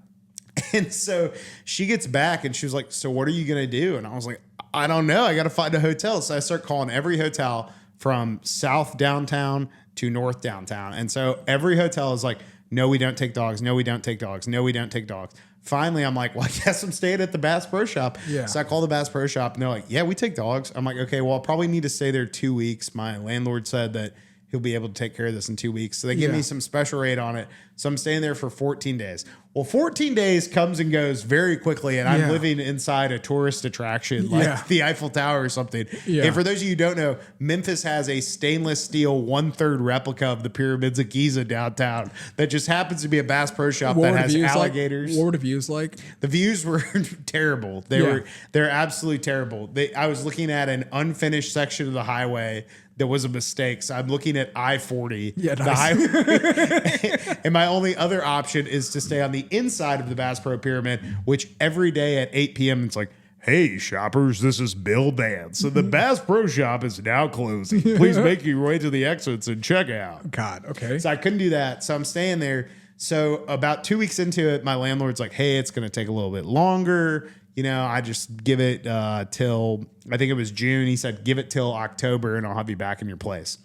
And so she gets back and she was like, so what are you going to do? And I was like, I don't know. I got to find a hotel. So I start calling every hotel from South downtown to North downtown. And so every hotel is like, no, we don't take dogs. No, we don't take dogs. No, we don't take dogs. Finally, I'm like, well, I guess I'm staying at the Bass Pro Shop. Yeah. So I call the Bass Pro Shop and they're like, yeah, we take dogs. I'm like, okay, well, I'll probably need to stay there 2 weeks. My landlord said that he'll be able to take care of this in 2 weeks. So they give me some special rate on it. So I'm staying there for 14 days. Well, 14 days comes and goes very quickly, and I'm living inside a tourist attraction like the Eiffel Tower or something. Yeah. And for those of you who don't know, Memphis has a stainless steel 1/3 replica of the pyramids of Giza downtown that just happens to be a Bass Pro Shop that has alligators. Like? What were the views like? The views were terrible. They're absolutely terrible. I was looking at an unfinished section of the highway that was a mistake. So I'm looking at I-40. Yeah, nice. The highway. And my only other option is to stay on the inside of the Bass Pro Pyramid, which every day at 8 p.m. it's like, hey, shoppers, this is Bill Dance. So the Bass Pro Shop is now closing. Please make your way to the exits and check out. God, okay. So I couldn't do that. So I'm staying there. So about 2 weeks into it, my landlord's like, hey, it's going to take a little bit longer. You know, I just give it till, I think it was June. He said, give it till October and I'll have you back in your place.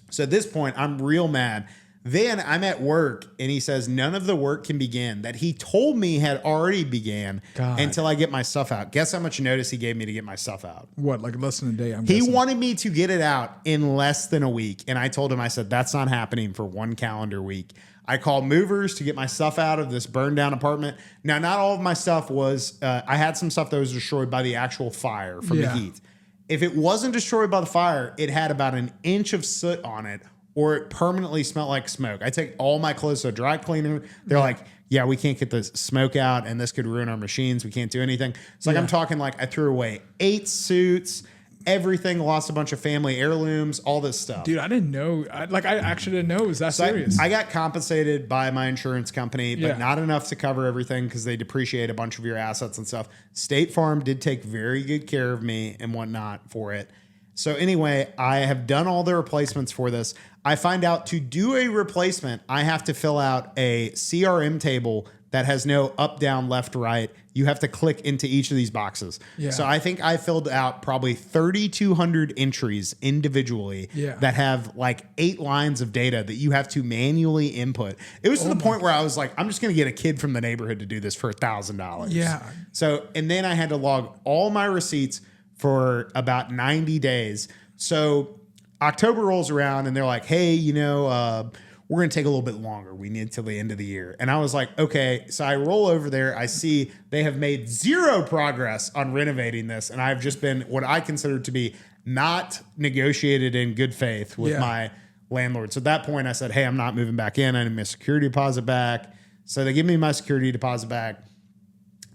So at this point, I'm real mad. Then I'm at work and he says, none of the work can begin that he told me had already began until I get my stuff out. Guess how much notice he gave me to get my stuff out? What, like less than a day? He wanted me to get it out in less than a week. And I told him, I said, that's not happening for 1 calendar week. I called movers to get my stuff out of this burned down apartment. Now, not all of my stuff was, I had some stuff that was destroyed by the actual fire from the heat. If it wasn't destroyed by the fire, it had about an inch of soot on it or it permanently smelled like smoke. I take all my clothes to a dry cleaner. They're like, yeah, we can't get the smoke out and this could ruin our machines. We can't do anything. It's like I'm talking like I threw away 8 suits, everything, lost a bunch of family heirlooms, all this stuff. Dude, I didn't know. I actually didn't know it was that serious. I got compensated by my insurance company, but not enough to cover everything because they depreciate a bunch of your assets and stuff. State Farm did take very good care of me and whatnot for it. So anyway, I have done all the replacements for this. I find out to do a replacement, I have to fill out a CRM table that has no up, down, left, right. You have to click into each of these boxes. Yeah. So I think I filled out probably 3,200 entries individually that have like 8 lines of data that you have to manually input. It was to the point where I was like, I'm just going to get a kid from the neighborhood to do this for $1,000. Yeah. So, and then I had to log all my receipts for about 90 days. So October rolls around and they're like, hey, you know, we're going to take a little bit longer. We need till the end of the year. And I was like, okay. So I roll over there. I see they have made 0 progress on renovating this. And I've just been what I consider to be not negotiated in good faith with my landlord. So at that point I said, hey, I'm not moving back in. I need my security deposit back. So they give me my security deposit back.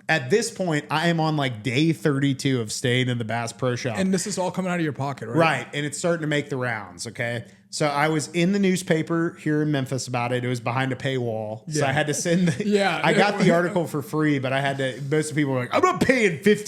At this point, I am on like day 32 of staying in the Bass Pro Shop. And this is all coming out of your pocket, right? Right. And it's starting to make the rounds, okay? So I was in the newspaper here in Memphis about it. It was behind a paywall. So I had to send the... I got the article for free, but I had to... Most of the people were like, I'm not paying $15.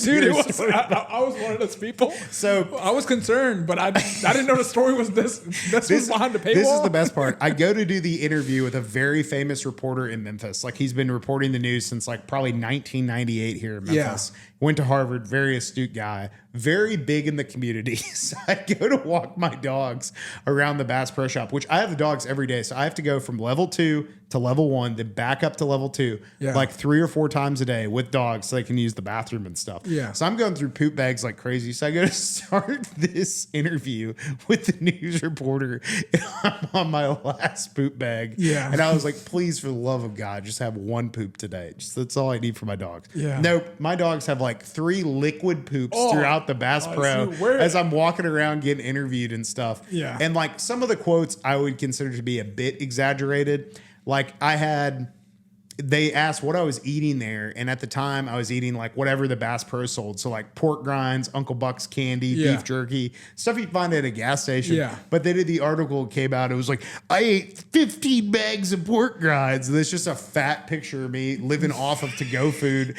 Dude, I was one of those people. So I was concerned, but I didn't know the story was this. This was behind the paywall. This is the best part. I go to do the interview with a very famous reporter in Memphis. Like he's been reporting the news since like probably 1998 here in Memphis. Went to Harvard, very astute guy, very big in the community. So I go to walk my dogs around the Bass Pro Shop, which I have the dogs every day. So I have to go from level 2 to level 1, then back up to level 2, like 3 or 4 times a day with dogs so they can use the bathroom and stuff. Yeah. So I'm going through poop bags like crazy. So I go to start this interview with the news reporter, and I'm on my last poop bag. Yeah. And I was like, please, for the love of God, just have one poop today. Just that's all I need for my dogs. Yeah. Nope. My dogs have like 3 liquid poops throughout the Bass Pro as I'm walking around getting interviewed and stuff. Yeah. And like some of the quotes I would consider to be a bit exaggerated. Like they asked what I was eating there. And at the time I was eating like whatever the Bass Pro sold. So like pork grinds, Uncle Buck's candy, beef jerky, stuff you find at a gas station. Yeah. But they did the article came out. It was like, I ate 15 bags of pork grinds. And there's just a fat picture of me living off of to-go food.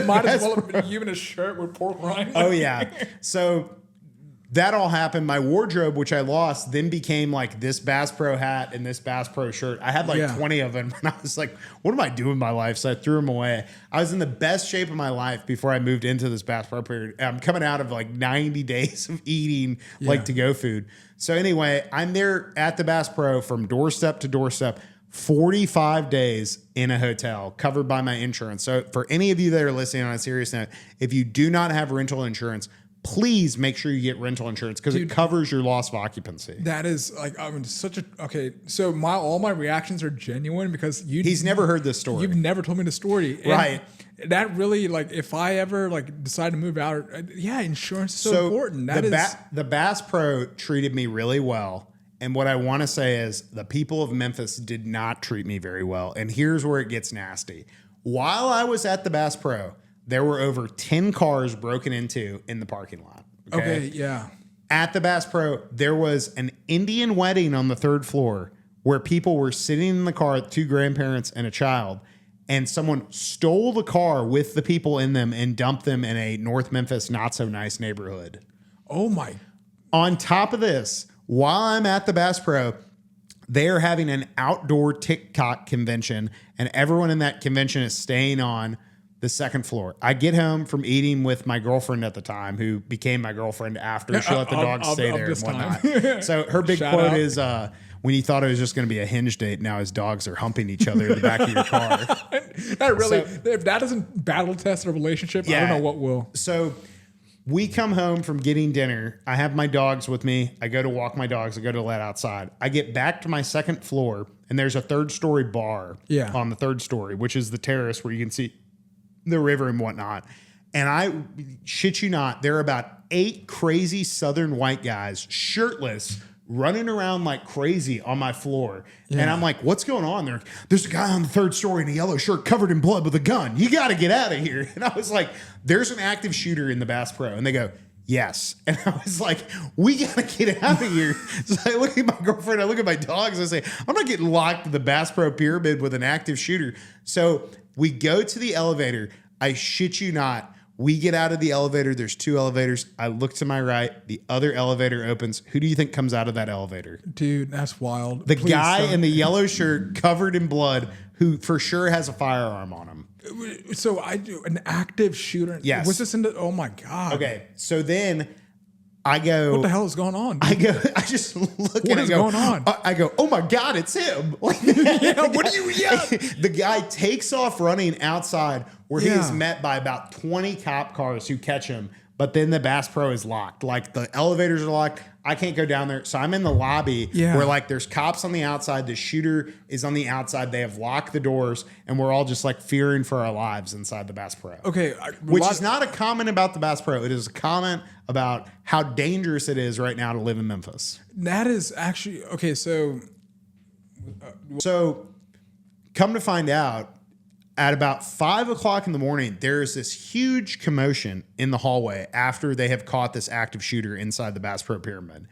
Might as well have been you in a shirt with pork rinds. Oh yeah. So that all happened. My wardrobe, which I lost, then became like this Bass Pro hat and this Bass Pro shirt. I had like 20 of them, and I was like, what am I doing with my life? So I threw them away. I was in the best shape of my life before I moved into this Bass Pro period. I'm coming out of like 90 days of eating like to-go food. So anyway, I'm there at the Bass Pro from doorstep to doorstep, 45 days in a hotel covered by my insurance. So for any of you that are listening on a serious note, if you do not have rental insurance, please make sure you get rental insurance because it covers your loss of occupancy. That is like, I mean, such a, okay. So all my reactions are genuine because he's never heard this story. You've never told me the story. And right. That really, like, if I ever like decide to move out, insurance is so important. The Bass Pro treated me really well. And what I want to say is the people of Memphis did not treat me very well. And here's where it gets nasty. While I was at the Bass Pro, there were over 10 cars broken into in the parking lot. Okay, yeah. At the Bass Pro, there was an Indian wedding on the 3rd floor where people were sitting in the car with 2 grandparents and a child, and someone stole the car with the people in them and dumped them in a North Memphis not-so-nice neighborhood. Oh, my. On top of this, while I'm at the Bass Pro, they are having an outdoor TikTok convention, and everyone in that convention is staying on the 2nd floor. I get home from eating with my girlfriend at the time, who became my girlfriend after she let the dogs stay there and whatnot. So her big quote is, when you thought it was just going to be a Hinge date, now his dogs are humping each other in the back of your car. That really, if that doesn't battle test a relationship, I don't know what will. So we come home from getting dinner. I have my dogs with me. I go to walk my dogs. I go to let outside. I get back to my 2nd floor, and there's a 3rd story bar on the 3rd story, which is the terrace where you can see the river and whatnot. And I shit you not, there are about 8 crazy Southern white guys, shirtless, running around like crazy on my floor. And I'm like, what's going on? There's a guy on the 3rd story in a yellow shirt covered in blood with a gun. You got to get out of here. And I was like, there's an active shooter in the Bass Pro. And they go, yes. And I was like, we got to get out of here. So I look at my girlfriend, I look at my dogs, I say, I'm not getting locked in the Bass Pro Pyramid with an active shooter. So we go to the elevator. I shit you not. We get out of the elevator. There's 2 elevators. I look to my right. The other elevator opens. Who do you think comes out of that elevator? Dude, that's wild. The guy in the yellow shirt covered in blood who for sure has a firearm on him. So I do an active shooter. Yes. Was this in the, oh my God. Okay. So then I go, what the hell is going on? I just look what is going on? I go, oh my God, it's him. What do you yell? The guy takes off running outside where he is met by about 20 cop cars who catch him. But then the Bass Pro is locked. Like the elevators are locked. I can't go down there. So I'm in the lobby where like there's cops on the outside. The shooter is on the outside. They have locked the doors and we're all just like fearing for our lives inside the Bass Pro. Okay. Which is not a comment about the Bass Pro. It is a comment about how dangerous it is right now to live in Memphis. That is actually, okay. So come to find out, at about 5 o'clock in the morning, there is this huge commotion in the hallway after they have caught this active shooter inside the Bass Pro Pyramid.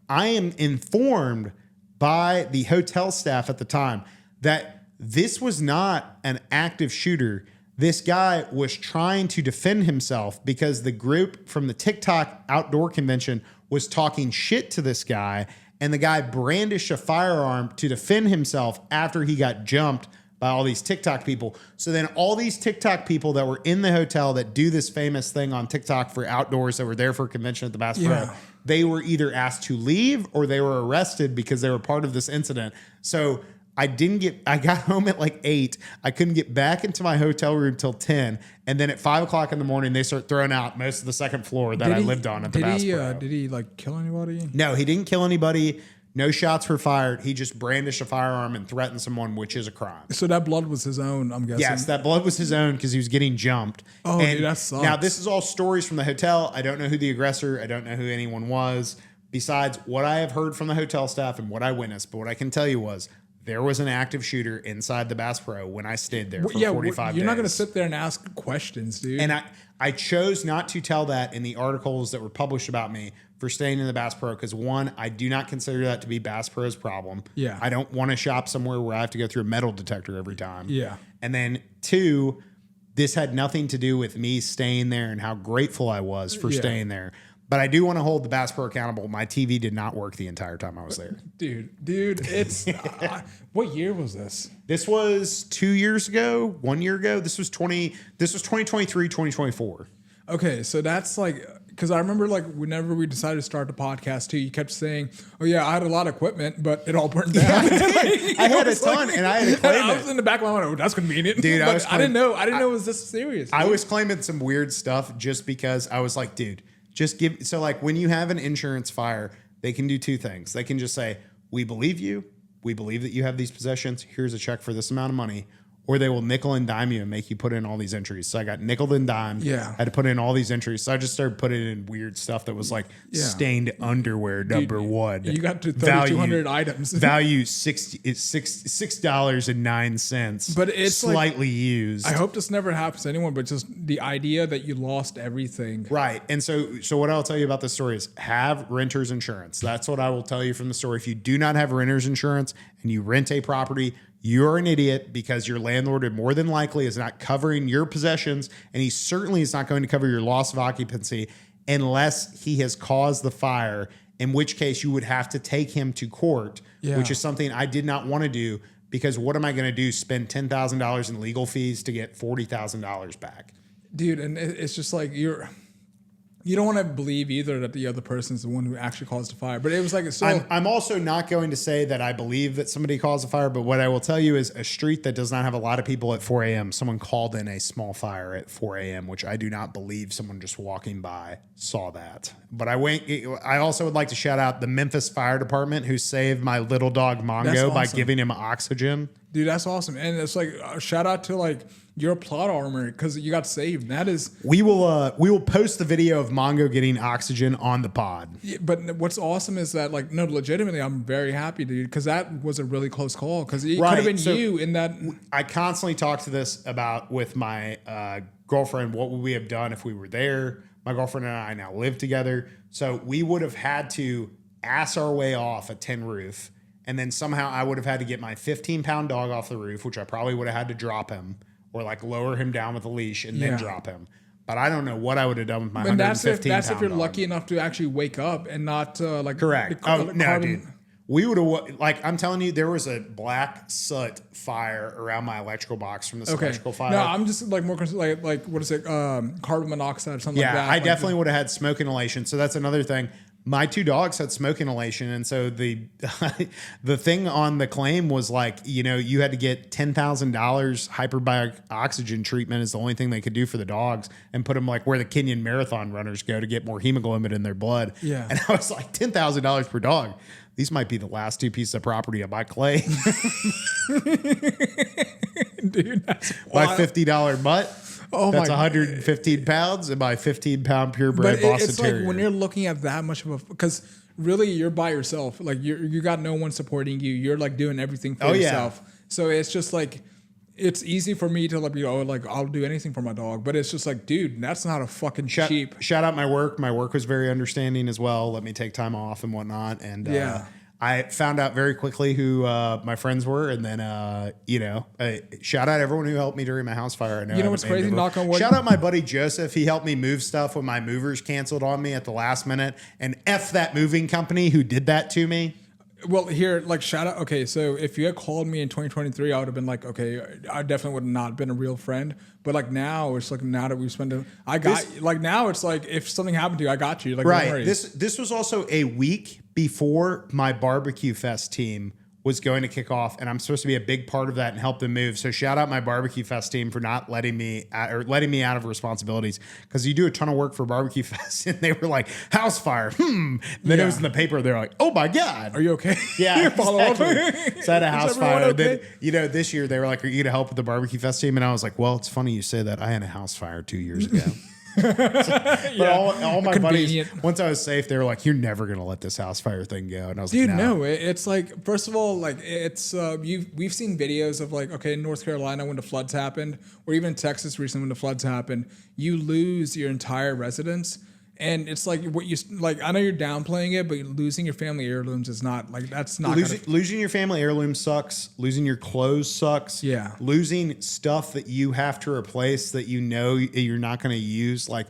I am informed by the hotel staff at the time that this was not an active shooter. This guy was trying to defend himself because the group from the TikTok outdoor convention was talking shit to this guy, and the guy brandished a firearm to defend himself after he got jumped by all these TikTok people. So then all these TikTok people that were in the hotel that do this famous thing on TikTok for outdoors that were there for a convention at the Bass Pro, they were either asked to leave or they were arrested because they were part of this incident. So I got home at like 8. I couldn't get back into my hotel room till 10. And then at 5 o'clock in the morning, they start throwing out most of the second floor that I lived on at the Bass Pro. Did he like kill anybody? No, he didn't kill anybody. No shots were fired. He just brandished a firearm and threatened someone, which is a crime. So that blood was his own, I'm guessing. Yes, that blood was his own because he was getting jumped. Oh, and dude, that sucks. Now, this is all stories from the hotel. I don't know who the aggressor, I don't know who anyone was, besides what I have heard from the hotel staff and what I witnessed. But what I can tell you was there was an active shooter inside the Bass Pro when I stayed there for 45 days. You're not going to sit there and ask questions, dude. And I chose not to tell that in the articles that were published about me for staying in the Bass Pro because, one, I do not consider that to be Bass Pro's problem. Yeah. I don't want to shop somewhere where I have to go through a metal detector every time. Yeah. And then, 2, this had nothing to do with me staying there and how grateful I was for staying there. But I do want to hold the Bass Pro accountable. My TV did not work the entire time I was there. Dude, it's... what year was this? This was 2 years ago, 1 year ago. This was 2023, 2024. Okay, so that's like... Because I remember like whenever we decided to start the podcast too, you kept saying, oh yeah, I had a lot of equipment, but it all burned down. Yeah, I had a ton and I had to claim I was in the back of my mind, oh, that's convenient. Dude, I didn't know it was this serious. I was claiming some weird stuff just because I was like, dude, just give. So like when you have an insurance fire, they can do 2 things. They can just say, we believe you. We believe that you have these possessions. Here's a check for this amount of money. Or they will nickel and dime you and make you put in all these entries. So I got nickel and dimed. Yeah. Had to put in all these entries. So I just started putting in weird stuff that was like stained underwear number 1. You got to 3,200 items. Value $6.09. But it's slightly used. I hope this never happens to anyone, but just the idea that you lost everything. Right. And so what I'll tell you about this story is have renter's insurance. That's what I will tell you from the story. If you do not have renter's insurance and you rent a property, you're an idiot because your landlord more than likely is not covering your possessions, and he certainly is not going to cover your loss of occupancy unless he has caused the fire, in which case you would have to take him to court, which is something I did not want to do because what am I going to do? Spend $10,000 in legal fees to get $40,000 back? Dude, and it's just like you don't want to believe either that the other person is the one who actually caused the fire. But it was like I'm also not going to say that I believe that somebody caused the fire, but what I will tell you is a street that does not have a lot of people at 4 a.m., someone called in a small fire at 4 a.m., which I do not believe someone just walking by saw that. But I also would like to shout out the Memphis Fire Department who saved my little dog Mongo by giving him oxygen. Dude, that's awesome. And it's like shout out to like your plot armor because you got saved. That is, we will post the video of Mongo getting oxygen on the pod. Yeah, but what's awesome is that like no, legitimately, I'm very happy, dude, because that was a really close call because it could have been you in that. I constantly talk to this about with my girlfriend. What would we have done if we were there? My girlfriend and I now live together, so we would have had to ass our way off a tin roof. And then somehow I would have had to get my 15-pound dog off the roof, which I probably would have had to drop him or like lower him down with a leash and then drop him. But I don't know what I would have done with my 115-pound dog. That's if you're lucky enough to actually wake up and not like... Correct. No, dude. We would have... Like, I'm telling you, there was a black soot fire around my electrical box from this electrical fire. No, I'm just like more concerned, like what is it? Carbon monoxide or something like that. Yeah, I definitely would have had smoke inhalation. So that's another thing. My 2 dogs had smoke inhalation, and so the thing on the claim was like, you had to get $10,000 hyperbaric oxygen treatment is the only thing they could do for the dogs, and put them like where the Kenyan marathon runners go to get more hemoglobin in their blood. Yeah, and I was like $10,000 per dog. These might be the last 2 pieces of property I buy clay. Dude, that's my wild. $50 mutt. Oh, that's 115 pounds and my 15-pound purebred Boston it's Terrier. Like when you're looking at that much of a, because really you're by yourself. Like you got no one supporting you. You're like doing everything for yourself. So it's just like, it's easy for me to like, like I'll do anything for my dog, but it's just like, dude, that's not a fucking cheap. Shout out my work. My work was very understanding as well. Let me take time off and whatnot. And I found out very quickly who my friends were, and then shout out everyone who helped me during my house fire. I know. You know what's crazy? Knock on wood. Shout out my buddy Joseph. He helped me move stuff when my movers canceled on me at the last minute, and F that moving company who did that to me. Well, here, like, shout out. Okay, so if you had called me in 2023, I would have been like, okay, I definitely would have not been a real friend. But like now, it's like now that we've spent, now it's like if something happened to you, I got you. Like, right. Don't worry. This was also a week before my barbecue fest team was going to kick off, and I'm supposed to be a big part of that and help them move. So shout out my barbecue fest team for not letting me out of responsibilities, because you do a ton of work for barbecue fest, and they were like, house fire. Then it was in the paper. They're like, oh my god, are you okay? Yeah, exactly. So I had a house fire. Okay? Then, this year they were like, are you gonna help with the barbecue fest team? And I was like, well, it's funny you say that. I had a house fire 2 years ago. But all my buddies, once I was safe, they were like, you're never gonna let this house fire thing go. And I was like, no, it's like, first of all, like, it's we've seen videos of like, okay, in North Carolina when the floods happened, or even Texas recently when the floods happened, you lose your entire residence. And it's like what you like. I know you're downplaying it, but losing your family heirlooms is not like that's not losing your family heirlooms sucks. Losing your clothes sucks. Yeah, losing stuff that you have to replace that you know you're not going to use. Like,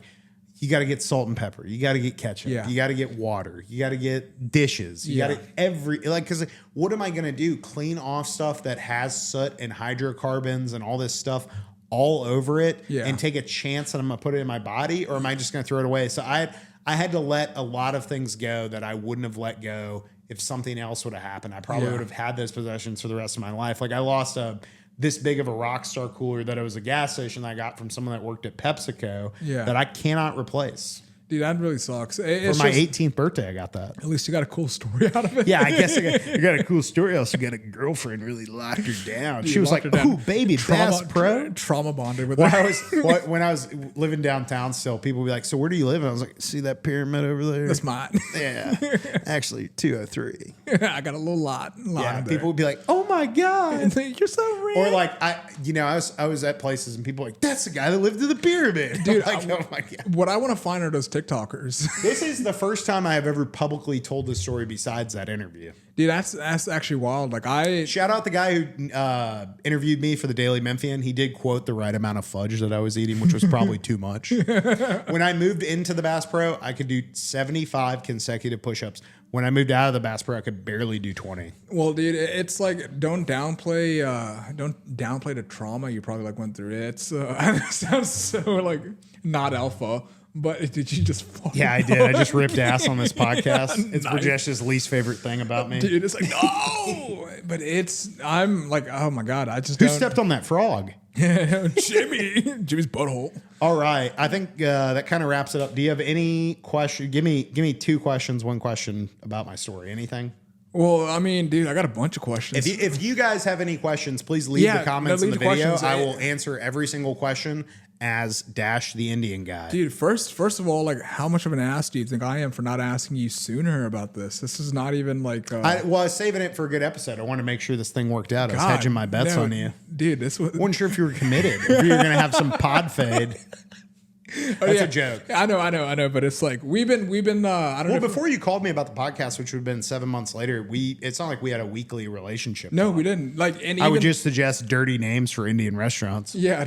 you got to get salt and pepper. You got to get ketchup. Yeah. You got to get water. You got to get dishes. You got to because what am I going to do? Clean off stuff that has soot and hydrocarbons and all this stuff all over it and take a chance that I'm going to put it in my body, or am I just going to throw it away? So I had to let a lot of things go that I wouldn't have let go if something else would have happened. I probably would have had those possessions for the rest of my life. Like, I lost this big of a Rockstar cooler that it was a gas station that I got from someone that worked at PepsiCo that I cannot replace. Dude, that really sucks. For my 18th birthday, I got that. At least you got a cool story out of it. Yeah, I guess I got a cool story. I also got a girlfriend really locked her down. She was like, "Ooh, baby, Bass Pro." Trauma bonded with her. When I was living downtown still, people would be like, "So where do you live?" And I was like, "See that pyramid over there? That's mine." Yeah, actually 203. I got a little lot. Yeah, people would be like, "Oh my god, you're so rich." Or like I was at places and people were like, "That's the guy that lived in the pyramid." Dude, like, oh my god. What I want to find are those TikTokers. This is the first time I have ever publicly told this story besides that interview. Dude, that's actually wild. Like, shout out the guy who interviewed me for the Daily Memphian. He did quote the right amount of fudge that I was eating, which was probably too much. When I moved into the Bass Pro, I could do 75 consecutive push-ups. When I moved out of the Bass Pro, I could barely do 20. Well, dude, it's like don't downplay the trauma you probably like went through. It sounds so like not alpha. But did you just fall? Yeah, I did. I just ripped ass on this podcast. It's Brajesh's least favorite thing about me. Dude, it's like, no! But I'm like, oh my God, I just Who stepped on that frog? Jimmy's butthole. All right. I think that kind of wraps it up. Do you have any question? Give me 2 questions, 1 question about my story. Anything? Well, I mean, dude, I got a bunch of questions. If you guys have any questions, please leave the comments in the video. I will answer every single question as Dash the Indian guy. Dude, first of all, like, how much of an ass do you think I am for not asking you sooner about this? This is not even like... I was saving it for a good episode. I wanted to make sure this thing worked out. I was hedging my bets on you. Dude, this was... Wasn't sure if you were committed. If you were going to have some pod fade. That's a joke. I know, but it's like we've been. I don't know. Well, before you called me about the podcast, which would have been 7 months later, it's not like we had a weekly relationship. No, we didn't. Like, and I would just suggest dirty names for Indian restaurants. Yeah,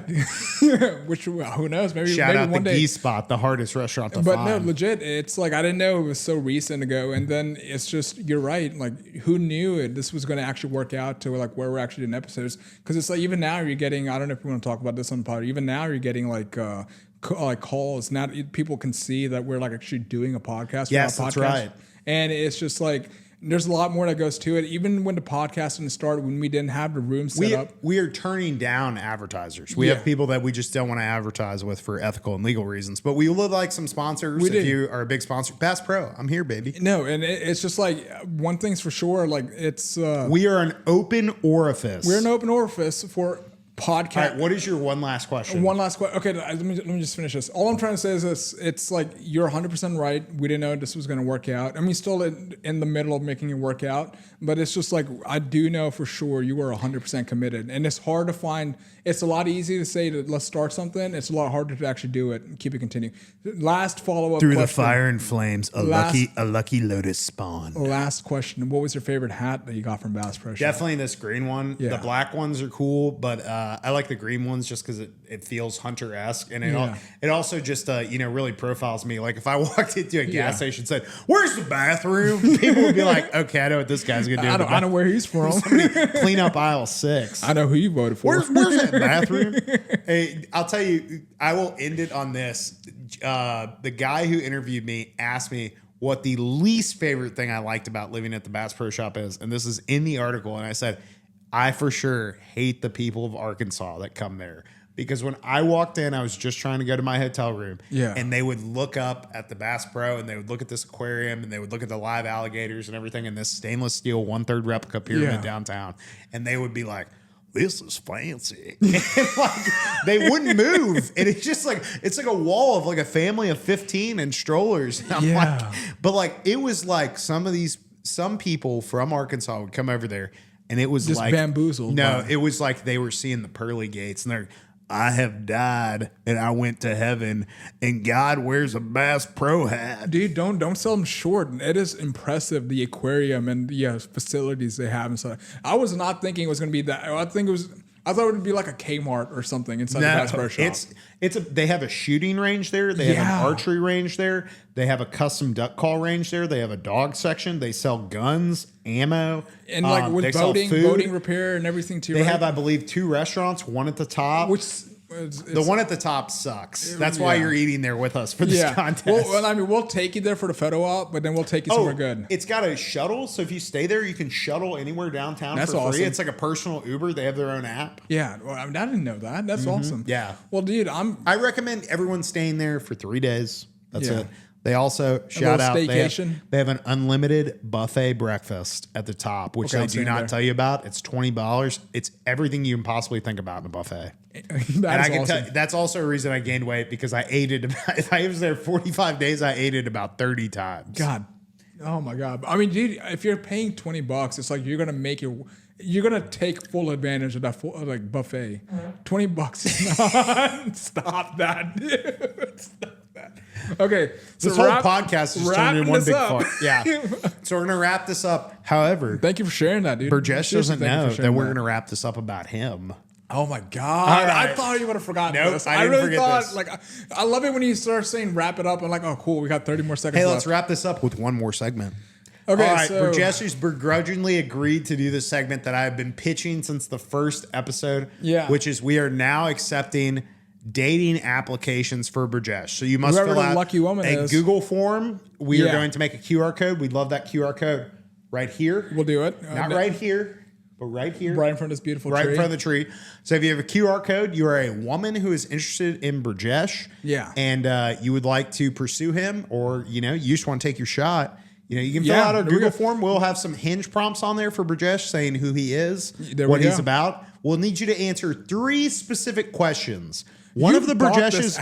which who knows? Maybe shout out one the day. Geese Spot, the hardest restaurant to find. But no, legit, it's like I didn't know it was so recent ago, and then it's just you're right. Like, who knew this was going to actually work out to like where we're actually doing episodes? Because it's like even now you're getting. I don't know if you want to talk about this on the pod. Even now you're getting like calls. Now people can see that we're like actually doing a podcast. Yes, that's right. And it's just like there's a lot more that goes to it. Even when the podcast didn't start, when we didn't have the room set up, we are turning down advertisers. We have people that we just don't want to advertise with for ethical and legal reasons. But we would like some sponsors. If you are a big sponsor, Bass Pro, I'm here, baby. No, and it's just like one thing's for sure. Like it's we are an open orifice. We're an open orifice for podcast. All right, what is your one last question? One last question. Okay, let me just finish this. All I'm trying to say is this: it's like you're 100% right. We didn't know this was going to work out. I mean, still in the middle of making it work out, but it's just like I do know for sure you are 100% committed, and it's hard to find. It's a lot easier to say that let's start something. It's a lot harder to actually do it and keep it continuing. Last follow up through the fire and flames, a lucky Lotus spawn. Last question: what was your favorite hat that you got from Bass Pro Shop? Definitely this green one. Yeah. The black ones are cool, but I like the green ones just because it feels hunter-esque, and it also just really profiles me. Like if I walked into a gas station and said, "Where's the bathroom?" People would be like, "Okay, I know what this guy's gonna do." I know where he's from. Clean up aisle 6. I know who you voted for. Where's that bathroom? Hey, I'll tell you. I will end it on this. The guy who interviewed me asked me what the least favorite thing I liked about living at the Bass Pro Shop is, and this is in the article. And I said, I for sure hate the people of Arkansas that come there. Because when I walked in, I was just trying to go to my hotel room. Yeah. And they would look up at the Bass Pro and they would look at this aquarium and they would look at the live alligators and everything in this stainless steel 1/3 replica pyramid downtown. And they would be like, "This is fancy." And like, they wouldn't move. And it's just like, it's like a wall of like a family of 15 and strollers. And I'm like, but like, it was like some people from Arkansas would come over there and it was just like bamboozled. No, it was like they were seeing the pearly gates and they're, "I have died and I went to heaven and God wears a Bass Pro hat." Dude, don't sell them short. It is impressive, the aquarium and the facilities they have and stuff. I was not thinking it was going to be that. I thought it would be like a Kmart or something inside the Bass Pro Shop. They have a shooting range there. They have an archery range there. They have a custom duck call range there. They have a dog section. They sell guns, ammo, and like with boating repair and everything too. They have, I believe, 2 restaurants. One at the top, the one at the top sucks. That's why you're eating there with us for this contest. Well, I mean, we'll take you there for the photo op, but then we'll take you somewhere good. It's got a shuttle, so if you stay there, you can shuttle anywhere downtown for free. Awesome. It's like a personal Uber. They have their own app. Yeah, well, I didn't know that. That's awesome. Yeah. Well, dude, I recommend everyone staying there for 3 days. That's it. They also shout out they have an unlimited buffet breakfast at the top, which I do not tell you about. It's $20. It's everything you can possibly think about in a buffet. And I can tell you, that's also a reason I gained weight because I ate it. If I was there 45 days, I ate it about 30 times. God. Oh my God. I mean, dude, if you're paying $20, it's like you're gonna take full advantage of that buffet. $20 is not. Stop that, dude. Stop that. Okay, so this whole podcast is turned into one big fun. Yeah. So we're gonna wrap this up. However, thank you for sharing that, dude. Brijesh doesn't know that we're gonna wrap this up about him. Oh my God! Right. I thought you would have forgotten this. I didn't forget this. Like, I love it when you start saying "wrap it up." I'm like, "Oh, cool, we got 30 more seconds." Hey, let's wrap this up with one more segment. Okay, all right. Brijesh has begrudgingly agreed to do this segment that I've been pitching since the first episode. Yeah, which is we are now accepting dating applications for Brijesh. So you must fill out a Google form. We are going to make a QR code. We'd love that QR code right here. We'll do it. Not right here. But right here. Right in front of this beautiful tree. Right in front of the tree. So if you have a QR code, you are a woman who is interested in Brijesh. Yeah. And you would like to pursue him or, you just want to take your shot. You can fill out our Google form. We'll have some Hinge prompts on there for Brijesh saying who he is, what he's about. We'll need you to answer 3 specific questions. One of the Brijeshes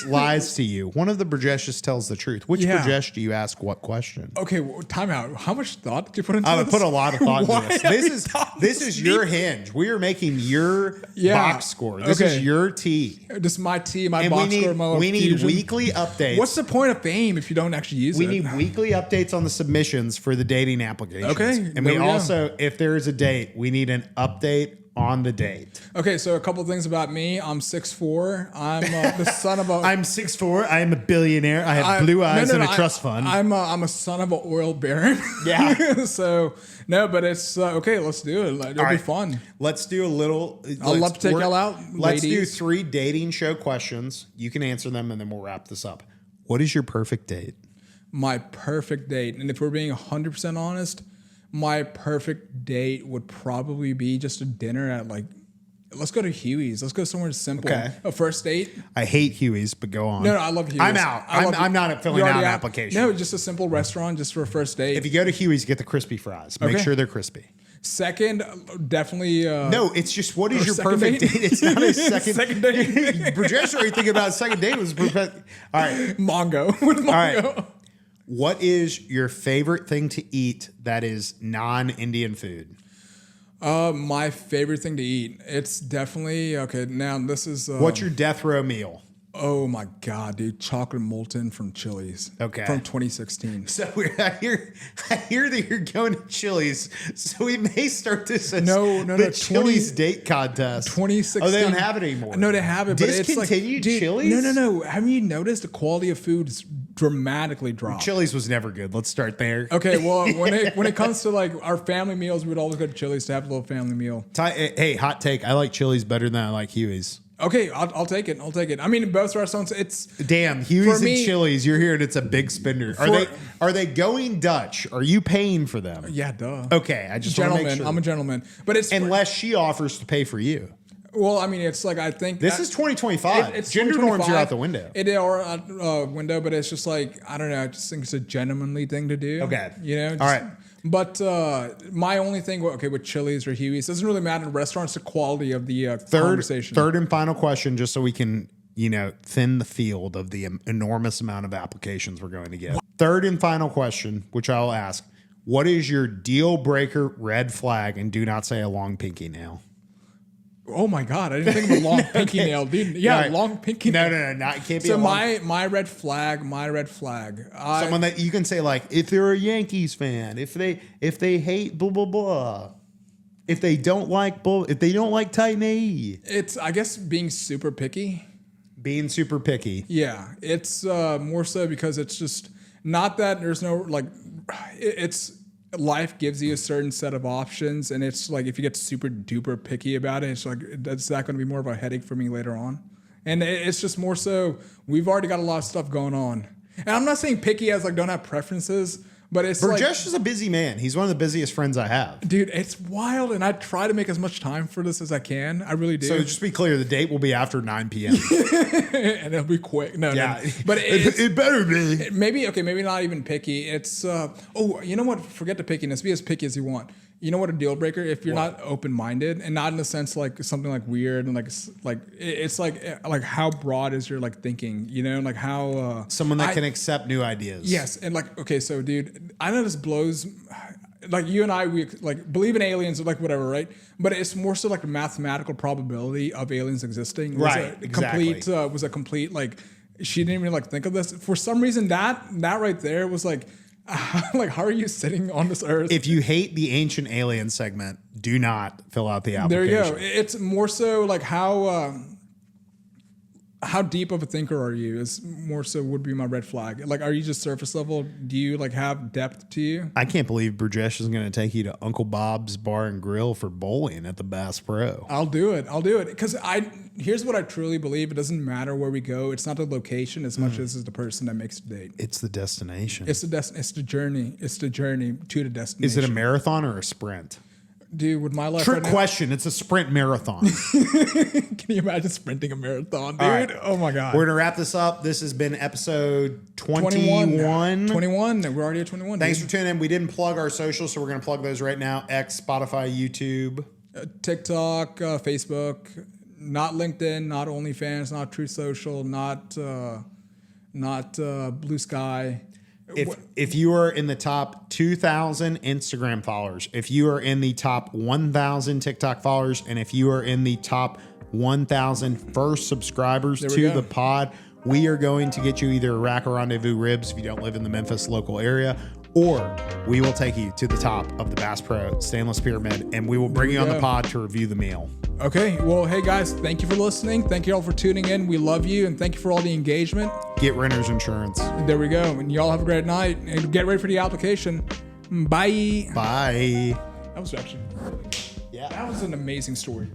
lies to you. One of the Brijeshes tells the truth. Which Brijesh do you ask what question? Okay, time out. How much thought did you put into this? I put a lot of thought into this. This is your Hinge. We are making your box score. This is your tea. This is my tea, my box score. We need weekly updates. What's the point of fame if you don't actually use it? We need weekly updates on the submissions for the dating applications. Okay. And we also, if there is a date, we need an update on the date. Okay, so a couple of things about me. I'm 6'4". I'm the son of a... I'm 6'4". I am a billionaire. I have blue eyes and a trust fund. I'm a son of an oil baron. Yeah. So, no, but it's... okay, let's do it. It'll be fun. Let's do a little... I'd love to take y'all out, Let's ladies. do 3 dating show questions. You can answer them, and then we'll wrap this up. What is your perfect date? My perfect date. And if we're being 100% honest... My perfect date would probably be just a dinner at let's go to Huey's. Let's go somewhere simple. Okay. A first date. I hate Huey's, but go on. No, I love Huey's. I'm out. I'm not filling out an application. No, just a simple restaurant just for a first date. If you go to Huey's, get the crispy fries. Make sure they're crispy. Second, definlinely... no, it's just what is your perfect date? It's not a second date. Brijesh already thinking about a second date was perfect. All right. Mongo. All right. What is your favorite thing to eat that is non-Indian food? My favorite thing to eat. It's definitely... Okay, now this is... what's your death row meal? Oh my God, dude. Chocolate molten from Chili's. Okay. From 2016. So I hear that you're going to Chili's. So we may start this as No, Chili's date contest. 2016. Oh, they don't have it anymore. No, they have it, but it's like discontinued dude, Chili's. No. Have you noticed the quality of food's dramatically dropped? Chili's was never good. Let's start there. Okay, well, when it comes to like our family meals, we would always go to Chili's to have a little family meal. Hey, hot take. I like Chili's better than I like Huey's. Okay, I'll take it. I mean, both restaurants, it's damn Huey's and Chili's. You're here, and it's a big spender. Are they going Dutch? Are you paying for them? Yeah, duh. Okay, I just want to make sure. I'm a gentleman, but it's unless she offers to pay for you. Well, I mean, it's like I think this is 2025. It's gender norms are out the window. They are out the window, but it's just like I don't know. I just think it's a gentlemanly thing to do. Okay, you know. All right. But my only thing, with Chili's or Huey's, doesn't really matter in restaurants. The quality of the conversation. Third and final question, just so we can thin the field of the enormous amount of applications we're going to get. Third and final question, which I'll ask: what is your deal breaker red flag? And do not say a long pinky nail. Oh my God! I didn't think of a long pinky nail, dude. Yeah, right. Long pinky nail. No. It can't be. So my red flag. Someone that you can say like, if they're a Yankees fan, if they hate blah blah blah, if they don't like Titan AE. It's I guess being super picky. Being super picky. Yeah, it's more so because it's just not that there's no like it's. Life gives you a certain set of options, and it's like if you get super duper picky about it, it's like that's that going to be more of a headache for me later on. And it's just more so we've already got a lot of stuff going on. And I'm not saying picky as like don't have preferences, but it's Brijesh is a busy man. He's one of the busiest friends I have. Dude, it's wild, and I try to make as much time for this as I can. I really do. So just be clear, the date will be after 9 p.m. and it'll be quick. No. But it better be. Maybe not even picky. It's you know what? Forget the pickiness. Be as picky as you want. You know what a deal breaker? If you're not open-minded, and not in the sense like something like weird and like it's like how broad is your like thinking? You know, like how someone that can accept new ideas. Yes, and like okay, so dude, I know this blows. Like you and I, we like believe in aliens or like whatever, right? But it's more so like the mathematical probability of aliens existing. Right, exactly. Was a complete like she didn't even like think of this for some reason. That right there was like. Like, how are you sitting on this earth? If you hate the ancient alien segment, do not fill out the application. There you go. It's more so like how deep of a thinker are you? Is more so would be my red flag. Like, are you just surface level? Do you like have depth to you? I can't believe Brijesh is going to take you to Uncle Bob's Bar and Grill for bowling at the Bass Pro. I'll do it. Because here's what I truly believe. It doesn't matter where we go. It's not the location as much as it's the person that makes the date. It's the destination. It's the journey. It's the journey to the destination. Is it a marathon or a sprint? Dude, with my life Trick question. It's a sprint marathon. Can you imagine sprinting a marathon, dude? Right. Oh, my God. We're going to wrap this up. This has been episode 21. 21. We're already at 21. Thanks for tuning in. We didn't plug our socials, so we're going to plug those right now. X, Spotify, YouTube. TikTok, Facebook. Not LinkedIn, not OnlyFans, not True Social, not Blue Sky. If you are in the top 2,000 Instagram followers, if you are in the top 1,000 TikTok followers, and if you are in the top 1,000 first subscribers to the pod, we are going to get you either a Rack or Rendezvous ribs if you don't live in the Memphis local area, or we will take you to the top of the Bass Pro Stainless Pyramid, and we will bring you on the pod to review the meal. Okay. Well, hey, guys, thank you for listening. Thank you all for tuning in. We love you, and thank you for all the engagement. Get renter's insurance. There we go. And y'all have a great night, and get ready for the application. Bye. Bye. That was actually, that was an amazing story.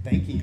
Thank you.